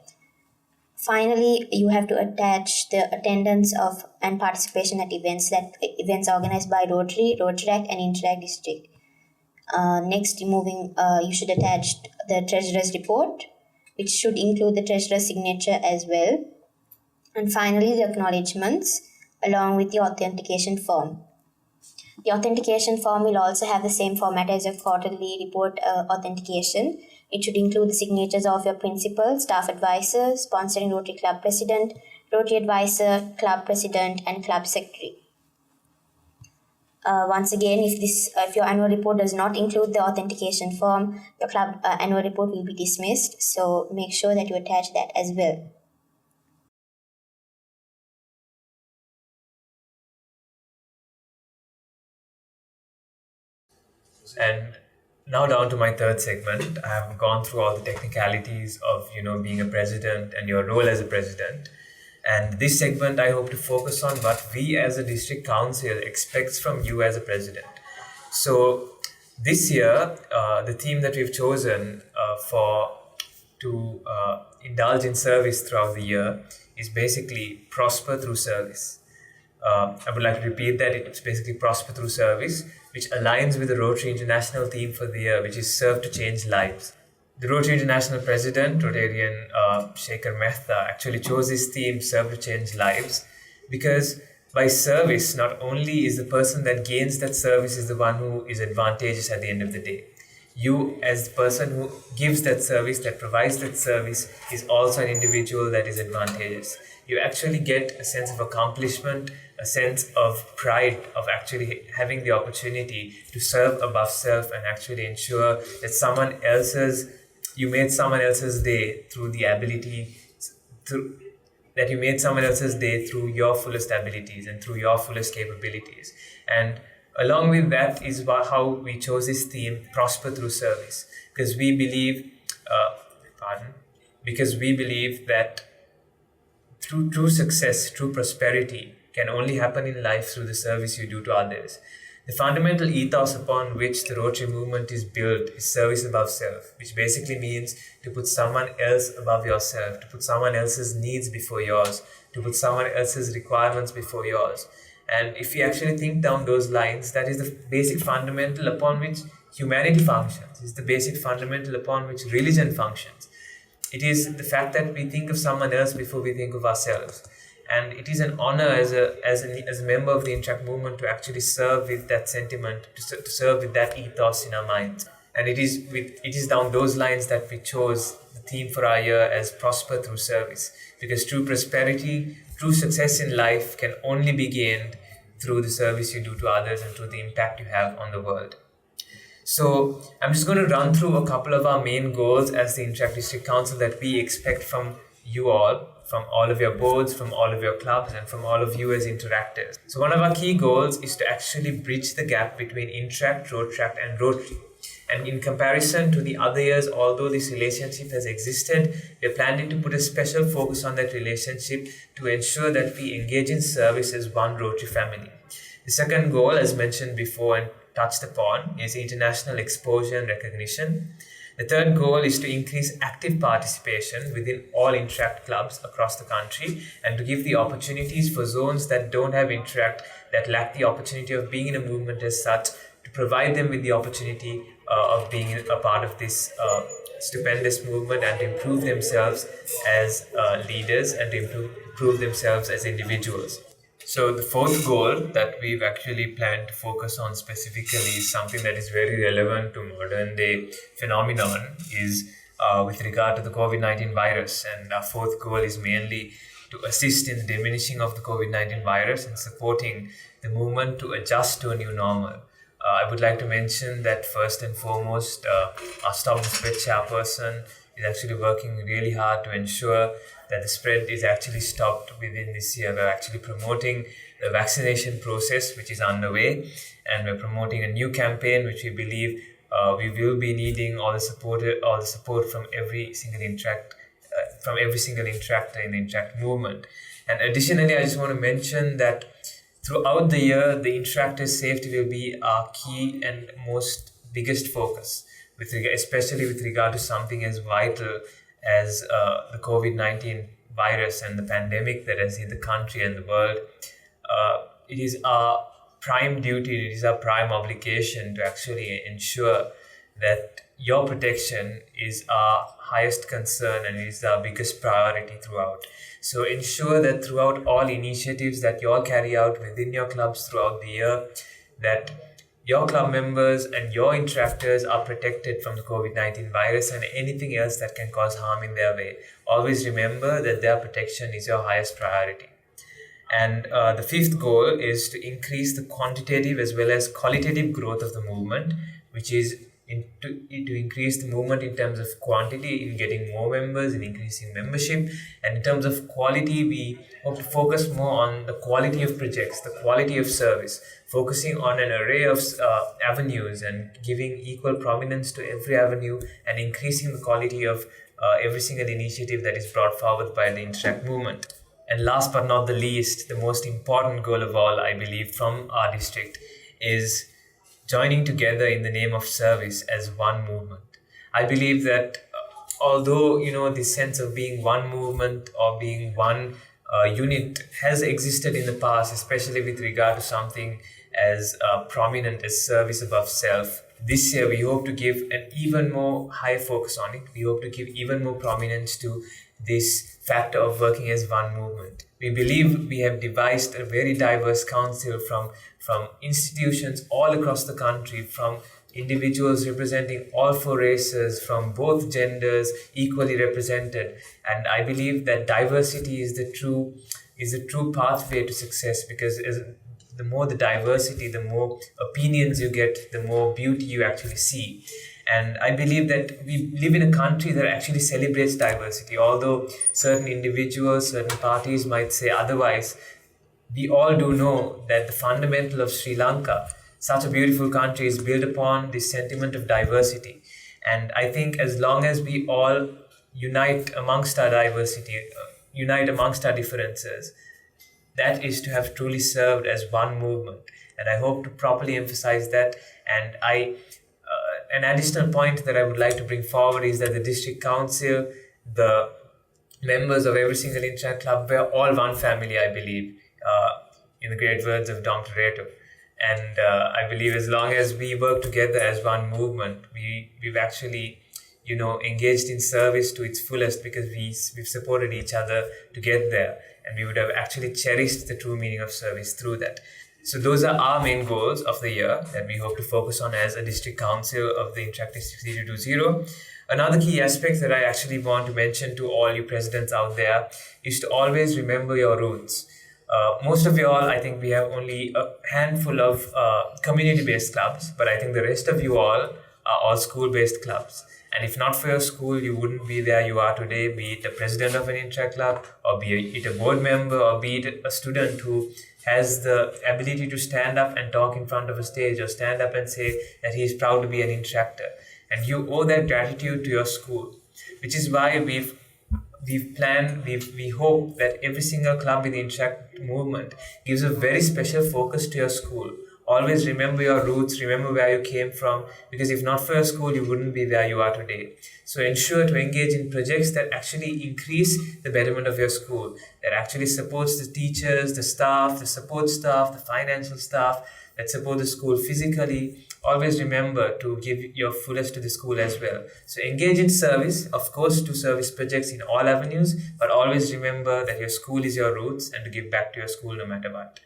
Finally, you have to attach the attendance of and participation at events organized by Rotary, Rotaract, and Interact District. Next, you should attach the treasurer's report, which should include the treasurer's signature as well. And finally, the acknowledgements along with the authentication form. The authentication form will also have the same format as your quarterly report authentication. It should include the signatures of your principal, staff advisor, sponsoring Rotary Club President, Rotary Advisor, Club President, and Club Secretary. Once again, if your annual report does not include the authentication form, your club annual report will be dismissed. So make sure that you attach that as well. And now down to my third segment. I have gone through all the technicalities of being a president and your role as a president. And this segment I hope to focus on what we as a district council expects from you as a president. So this year, the theme that we've chosen to indulge in service throughout the year is basically prosper through service. I would like to repeat that it's basically prosper through service, which aligns with the Rotary International theme for the year, which is serve to change lives. The Rotary International President, Rotarian Shekhar Murthaaz, actually chose this theme, serve to change lives, because by service, not only is the person that gains that service is the one who is advantageous at the end of the day. You, as the person who gives that service, that provides that service, is also an individual that is advantageous. You actually get a sense of accomplishment, a sense of pride of actually having the opportunity to serve above self and actually ensure that you made someone else's day through the ability that you made someone else's day through your fullest abilities and through your fullest capabilities. And along with that is how we chose this theme, prosper through service, because we believe that true success, true prosperity can only happen in life through the service you do to others. The fundamental ethos upon which the Rotary movement is built is service above self, which basically means to put someone else above yourself, to put someone else's needs before yours, to put someone else's requirements before yours. And if you actually think down those lines, that is the basic fundamental upon which humanity functions, is the basic fundamental upon which religion functions. It is the fact that we think of someone else before we think of ourselves. And it is an honor as a member of the Interact movement to actually serve with that sentiment, to serve with that ethos in our minds. And it is down those lines that we chose the theme for our year as prosper through service. Because true prosperity, true success in life can only be gained through the service you do to others and through the impact you have on the world. So I'm just going to run through a couple of our main goals as the Interact District Council that we expect from you all, from all of your boards, from all of your clubs, and from all of you as interactors. So one of our key goals is to actually bridge the gap between Interact, Rotaract, and Rotary. And in comparison to the other years, although this relationship has existed, we're planning to put a special focus on that relationship to ensure that we engage in service as one Rotary family. The second goal, as mentioned before and touched upon, is international exposure and recognition. The third goal is to increase active participation within all Interact clubs across the country and to give the opportunities for zones that don't have Interact, that lack the opportunity of being in a movement as such, to provide them with the opportunity of being a part of this stupendous movement and to improve themselves as leaders and to improve themselves as individuals. So the fourth goal that we've actually planned to focus on specifically is something that is very relevant to modern day phenomenon, is with regard to the COVID-19 virus. And our fourth goal is mainly to assist in the diminishing of the COVID-19 virus and supporting the movement to adjust to a new normal. I would like to mention that first and foremost, our Stop the Spread chairperson is actually working really hard to ensure that the spread is actually stopped within this year. We're actually promoting the vaccination process, which is underway, and we're promoting a new campaign, which we believe we will be needing all the support from every single interactor in the Interact movement. And additionally, I just want to mention that throughout the year, the interactor's safety will be our key and most biggest focus, especially with regard to something as vital as the COVID-19 virus and the pandemic that has hit the country and the world. It is our prime duty, it is our prime obligation to actually ensure that your protection is our highest concern and is our biggest priority throughout. So ensure that throughout all initiatives that you all carry out within your clubs throughout the year, that your club members and your interactors are protected from the COVID-19 virus and anything else that can cause harm in their way. Always remember that their protection is your highest priority. And the fifth goal is to increase the quantitative as well as qualitative growth of the movement, which is to increase the movement in terms of quantity, in getting more members, in increasing membership. And in terms of quality, we hope to focus more on the quality of projects, the quality of service, focusing on an array of avenues and giving equal prominence to every avenue and increasing the quality of every single initiative that is brought forward by the Interact movement. And last but not the least, the most important goal of all, I believe, from our district is joining together in the name of service as one movement. I believe that although, this sense of being one movement or being one unit has existed in the past, especially with regard to something as prominent as service above self, this year we hope to give an even more high focus on it. We hope to give even more prominence to this factor of working as one movement. We believe we have devised a very diverse council from institutions all across the country, from individuals representing all four races, from both genders equally represented. And I believe that diversity is the true pathway to success, because the more the diversity, the more opinions you get, the more beauty you actually see. And I believe that we live in a country that actually celebrates diversity. Although certain individuals, certain parties might say otherwise, we all do know that the fundamental of Sri Lanka, such a beautiful country, is built upon this sentiment of diversity. And I think as long as we all unite amongst our diversity, unite amongst our differences, that is to have truly served as one movement. And I hope to properly emphasize that. And an additional point that I would like to bring forward is that the district council, the members of every single Interact club, we're all one family, I believe, in the great words of Dr. Reto. And I believe as long as we work together as one movement, we've actually, engaged in service to its fullest, because we've supported each other to get there. And we would have actually cherished the true meaning of service through that. So those are our main goals of the year that we hope to focus on as a district council of the Interact District 320. Another key aspect that I actually want to mention to all you presidents out there is to always remember your roots. Most of you all, I think we have only a handful of community-based clubs, but I think the rest of you all are all school-based clubs. And if not for your school, you wouldn't be where you are today, be it a president of an Interact club, or be it a board member, or be it a student who has the ability to stand up and talk in front of a stage, or stand up and say that he is proud to be an interactor. And you owe that gratitude to your school, which is why we hope that every single club in the Interact movement gives a very special focus to your school. Always remember your roots, remember where you came from, because if not for your school, you wouldn't be where you are today. So ensure to engage in projects that actually increase the betterment of your school, that actually supports the teachers, the staff, the support staff, the financial staff, that support the school physically. Always remember to give your fullest to the school as well. So engage in service, of course, to service projects in all avenues, but always remember that your school is your roots and to give back to your school no matter what.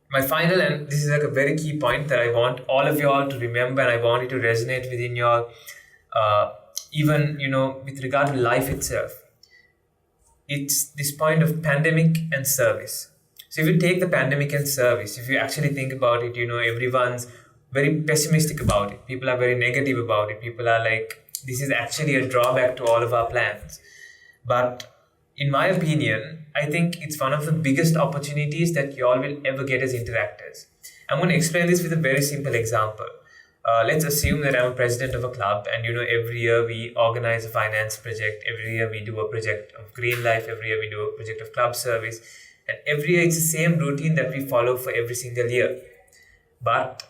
My final, and this is like a very key point that I want all of you all to remember, and I want it to resonate within your, even, with regard to life itself. It's this point of pandemic and service. So if you take the pandemic and service, if you actually think about it, everyone's very pessimistic about it. People are very negative about it. People are like, this is actually a drawback to all of our plans. But in my opinion, I think it's one of the biggest opportunities that you all will ever get as interactors. I'm going to explain this with a very simple example. Let's assume that I'm a president of a club, and every year we organize a finance project. Every year we do a project of green life. Every year we do a project of club service, and every year it's the same routine that we follow for every single year. But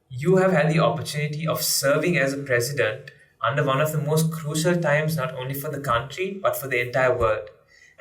you have had the opportunity of serving as a president under one of the most crucial times, not only for the country but for the entire world.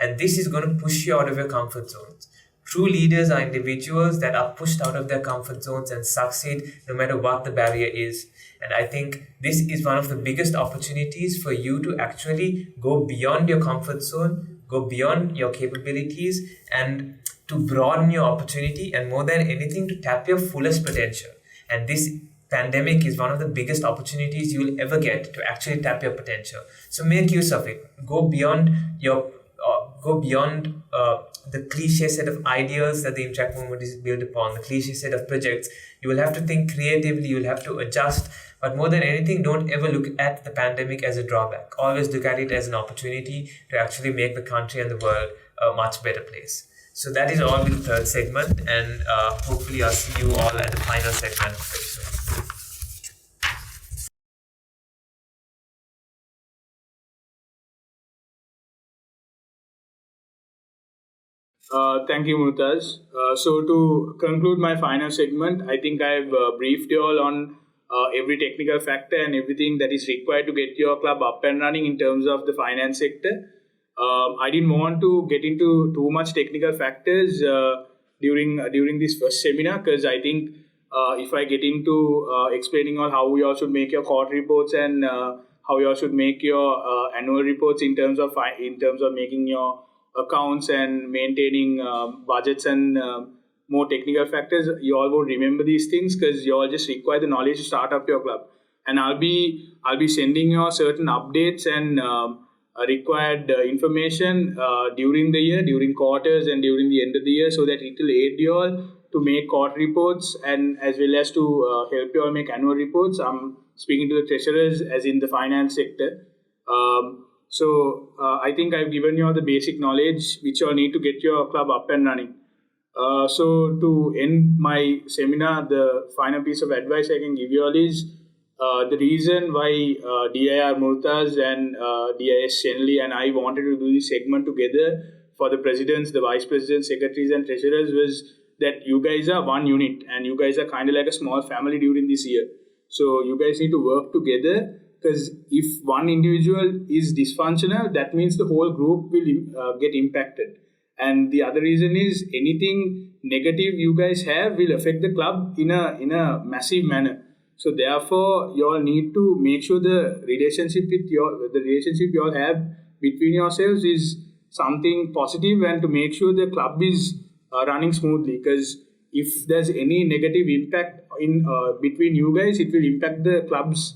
And this is going to push you out of your comfort zones. True leaders are individuals that are pushed out of their comfort zones and succeed no matter what the barrier is. And I think this is one of the biggest opportunities for you to actually go beyond your comfort zone, go beyond your capabilities, and to broaden your opportunity, and more than anything, to tap your fullest potential. And this pandemic is one of the biggest opportunities you will ever get to actually tap your potential. So make use of it. Go beyond the cliche set of ideas that the Interact movement is built upon, the cliche set of projects. You will have to think creatively, you will have to adjust, but more than anything, don't ever look at the pandemic as a drawback. Always look at it as an opportunity to actually make the country and the world a much better place. So that is all with the third segment, and hopefully I'll see you all at the final segment very soon. Thank you, Murthaaz. So to conclude my final segment, I think I've briefed you all on every technical factor and everything that is required to get your club up and running in terms of the finance sector. I didn't want to get into too much technical factors during this first seminar, because I think if I get into explaining all how you all should make your quarter reports and how you all should make your annual reports in terms of making your accounts and maintaining budgets and more technical factors, you all would remember these things, because you all just require the knowledge to start up your club. And I'll be sending you certain updates and required information during the year, during quarters and during the end of the year, so that it will aid you all to make quarter reports and as well as to help you all make annual reports. I'm speaking to the treasurers as in the finance sector. So I think I've given you all the basic knowledge which you all need to get your club up and running. So to end my seminar, the final piece of advice I can give you all is the reason why DIR Murthaaz and DIS Sheneli and I wanted to do this segment together for the presidents, the vice presidents, secretaries and treasurers was that you guys are one unit and you guys are kind of like a small family during this year. So you guys need to work together, because if one individual is dysfunctional, that means the whole group will get impacted. And the other reason is anything negative you guys have will affect the club in a massive manner. So therefore, you all need to make sure the relationship you all have between yourselves is something positive, and to make sure the club is running smoothly. Because if there's any negative impact in between you guys, it will impact the club's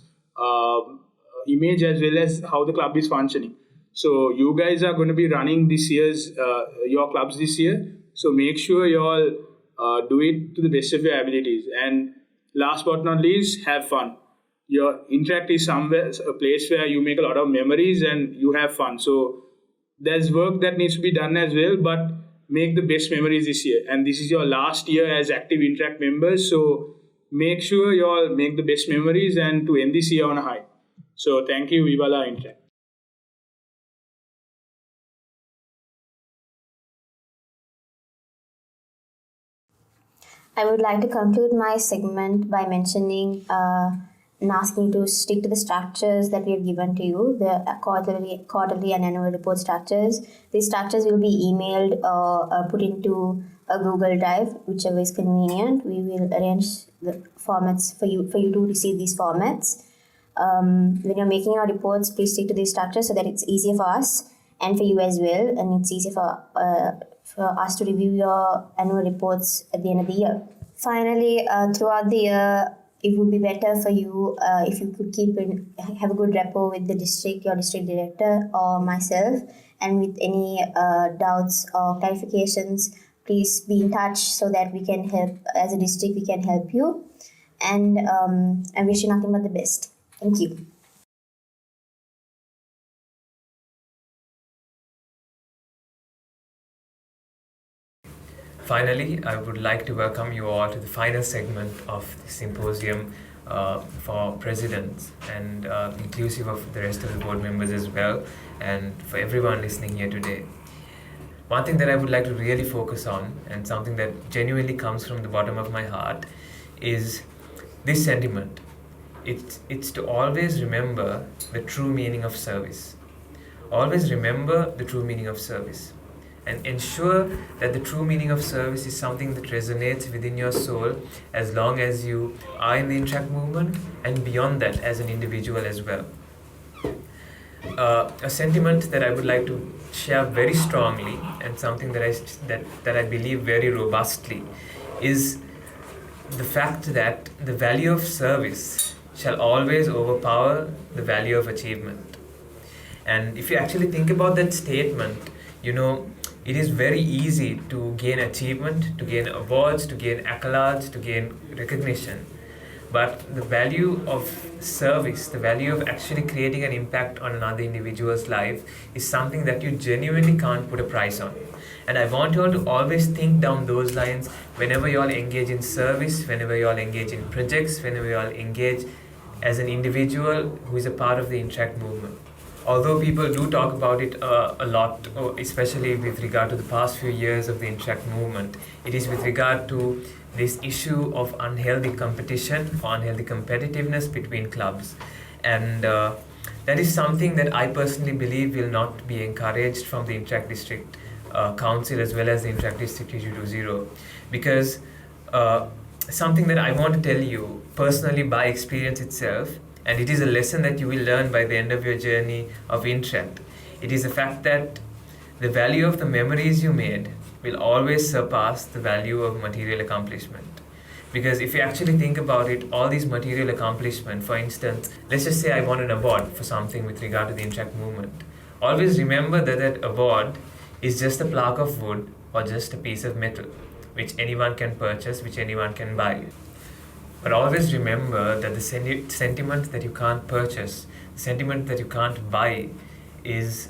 image as well as how the club is functioning. So you guys are going to be running this year's your clubs this year. So make sure you all do it to the best of your abilities. And last but not least, have fun. Your Interact is somewhere a place where you make a lot of memories and you have fun. So there's work that needs to be done as well, but make the best memories this year. And this is your last year as active Interact members. So make sure you all make the best memories and to end this year on a high. So thank you, Viva la Interact. I would like to conclude my segment by mentioning and asking you to stick to the structures that we have given to you, the quarterly and annual report structures. These structures will be emailed or put into a Google Drive, whichever is convenient. We will arrange the formats for you to receive these formats. When you're making your reports, please stick to these structures so that it's easier for us and for you as well, and it's easier for us to review your annual reports at the end of the year. Finally, throughout the year, it would be better for you if you could have a good rapport with your district director or myself, and with any doubts or clarifications, please be in touch so that we can help. As a district, we can help you. And I wish you nothing but the best. Thank you. Finally, I would like to welcome you all to the final segment of the symposium for presidents and inclusive of the rest of the board members as well, and for everyone listening here today. One thing that I would like to really focus on, and something that genuinely comes from the bottom of my heart, is this sentiment. It's to always remember the true meaning of service. Always remember the true meaning of service. And ensure that the true meaning of service is something that resonates within your soul as long as you are in the Interact movement, and beyond that as an individual as well. A sentiment that I would like to share very strongly, and something that I believe very robustly, is the fact that the value of service shall always overpower the value of achievement. And if you actually think about that statement, it is very easy to gain achievement, to gain awards, to gain accolades, to gain recognition. But the value of service, the value of actually creating an impact on another individual's life, is something that you genuinely can't put a price on. And I want you all to always think down those lines whenever you all engage in service, whenever you all engage in projects, whenever you all engage as an individual who is a part of the Interact movement. Although people do talk about it a lot, especially with regard to the past few years of the Interact movement, it is with regard to this issue of unhealthy competition or unhealthy competitiveness between clubs. And that is something that I personally believe will not be encouraged from the Interact District Council as well as the Interact District 220, because something that I want to tell you personally by experience itself, and it is a lesson that you will learn by the end of your journey of Interact. It is the fact that the value of the memories you made will always surpass the value of material accomplishment. Because if you actually think about it, all these material accomplishment, for instance, let's just say I won an award for something with regard to the Interact movement. Always remember that that award is just a plaque of wood or just a piece of metal, which anyone can purchase, which anyone can buy. But always remember that the sentiment that you can't purchase, the sentiment that you can't buy, is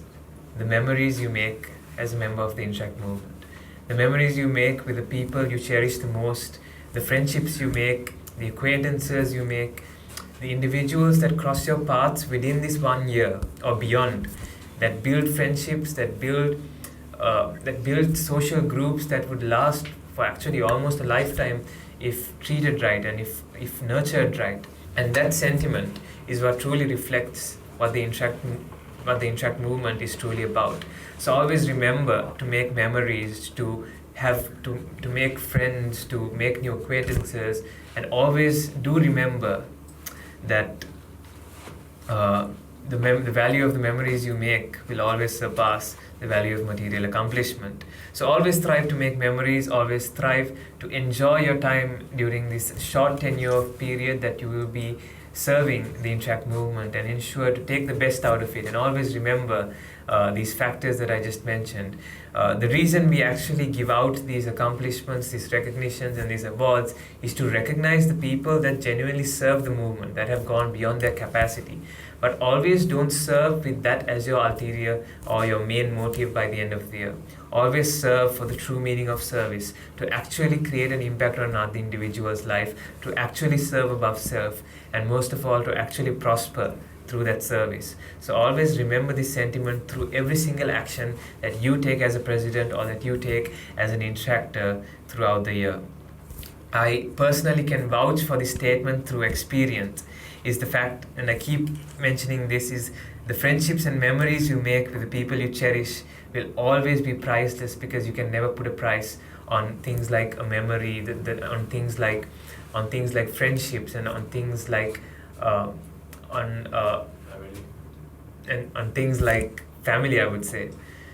the memories you make as a member of the Interact movement. The memories you make with the people you cherish the most, the friendships you make, the acquaintances you make, the individuals that cross your paths within this 1 year or beyond, that build friendships, that build social groups that would last for actually almost a lifetime if treated right and if nurtured right. And that sentiment is what truly reflects what the Interact movement is truly about. So always remember to make memories, to make friends, to make new acquaintances, and always do remember that the value of the memories you make will always surpass the value of material accomplishment. So always strive to make memories, always strive to enjoy your time during this short tenure period that you will be serving the Interact movement, and ensure to take the best out of it. And always remember these factors that I just mentioned. The reason we actually give out these accomplishments, these recognitions and these awards is to recognize the people that genuinely serve the movement, that have gone beyond their capacity. But always don't serve with that as your ulterior or your main motive by the end of the year. Always serve for the true meaning of service, to actually create an impact on another individual's life, to actually serve above self, and most of all, to actually prosper through that service. So always remember this sentiment through every single action that you take as a president or that you take as an interactor throughout the year. I personally can vouch for this statement through experience, is the fact, and I keep mentioning this, is the friendships and memories you make with the people you cherish will always be priceless, because you can never put a price on things like a memory, on things like friendships, and on things like on things like family, I would say.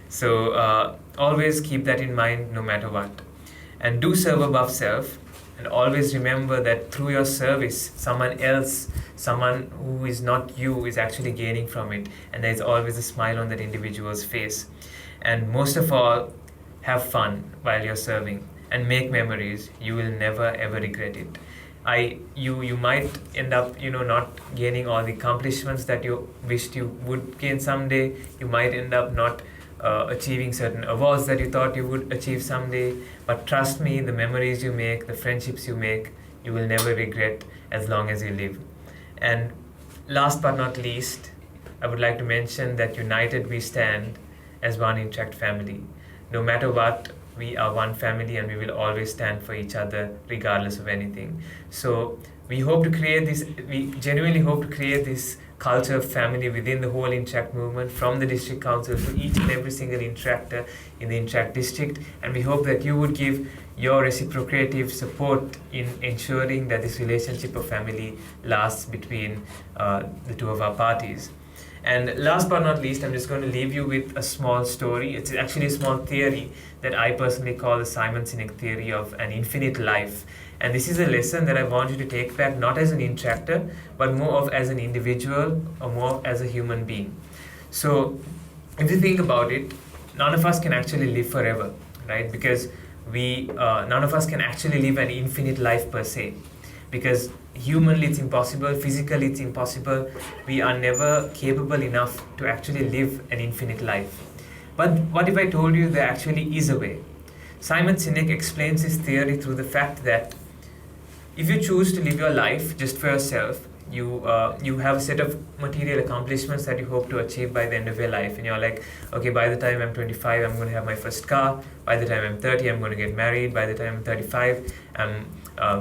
So always keep that in mind no matter what, and do serve above self. And always remember that through your service, someone else, someone who is not you, is actually gaining from it. And there's always a smile on that individual's face. And most of all, have fun while you're serving and make memories. You will never ever regret it. You might end up, not gaining all the accomplishments that you wished you would gain someday. You might end up not achieving certain awards that you thought you would achieve someday. But trust me, the memories you make, the friendships you make, you will never regret as long as you live. And last but not least, I would like to mention that united we stand as one Interact family. No matter what, we are one family and we will always stand for each other regardless of anything. So we genuinely hope to create this culture of family within the whole Interact movement, from the district council to each and every single interactor in the Interact district. And we hope that you would give your reciprocative support in ensuring that this relationship of family lasts between the two of our parties. And last but not least, I'm just going to leave you with a small story. It's actually a small theory that I personally call the Simon Sinek theory of an infinite life. And this is a lesson that I want you to take back, not as an interactor, but more of as an individual or more as a human being. So if you think about it, none of us can actually live forever, right? Because none of us can actually live an infinite life per se. Because humanly it's impossible, physically it's impossible. We are never capable enough to actually live an infinite life. But what if I told you there actually is a way? Simon Sinek explains his theory through the fact that if you choose to live your life just for yourself, you have a set of material accomplishments that you hope to achieve by the end of your life, and you're like, okay, by the time I'm 25, I'm going to have my first car. By the time I'm 30, I'm going to get married. By the time I'm 35, I'm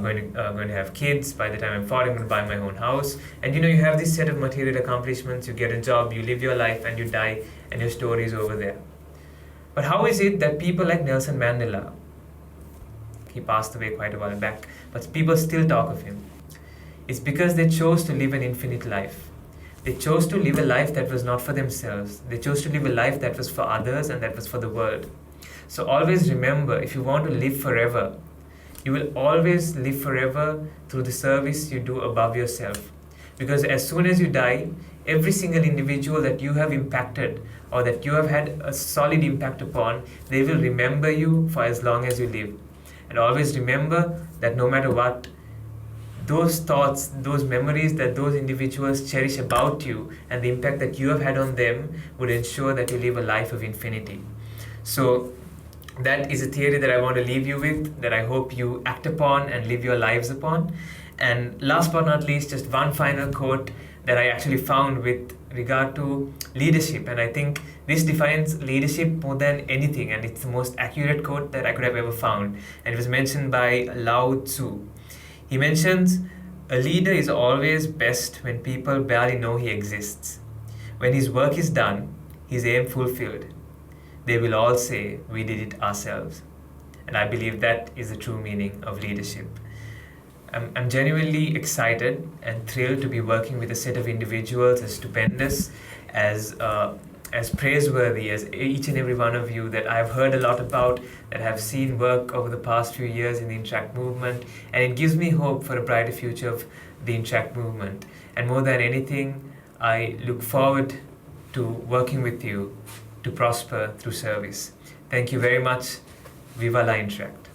going to have kids. By the time I'm 40, I'm going to buy my own house. And you have this set of material accomplishments. You get a job, you live your life, and you die, and your story is over there. But how is it that people like Nelson Mandela, he passed away quite a while back, but people still talk of him? It's because they chose to live an infinite life. They chose to live a life that was not for themselves. They chose to live a life that was for others and that was for the world. So always remember, if you want to live forever, you will always live forever through the service you do above yourself. Because as soon as you die, every single individual that you have impacted or that you have had a solid impact upon, they will remember you for as long as you live. And always remember that no matter what, those thoughts, those memories that those individuals cherish about you and the impact that you have had on them would ensure that you live a life of infinity. So that is a theory that I want to leave you with, that I hope you act upon and live your lives upon. And last but not least, just one final quote that I actually found with regard to leadership. And I think this defines leadership more than anything. And it's the most accurate quote that I could have ever found. And it was mentioned by Lao Tzu. He mentions, a leader is always best when people barely know he exists. When his work is done, his aim fulfilled, they will all say, we did it ourselves. And I believe that is the true meaning of leadership. I'm genuinely excited and thrilled to be working with a set of individuals as stupendous, as praiseworthy as each and every one of you that I've heard a lot about, that have seen work over the past few years in the Interact movement, and it gives me hope for a brighter future of the Interact movement. And more than anything, I look forward to working with you to prosper through service. Thank you very much. Viva la Interact.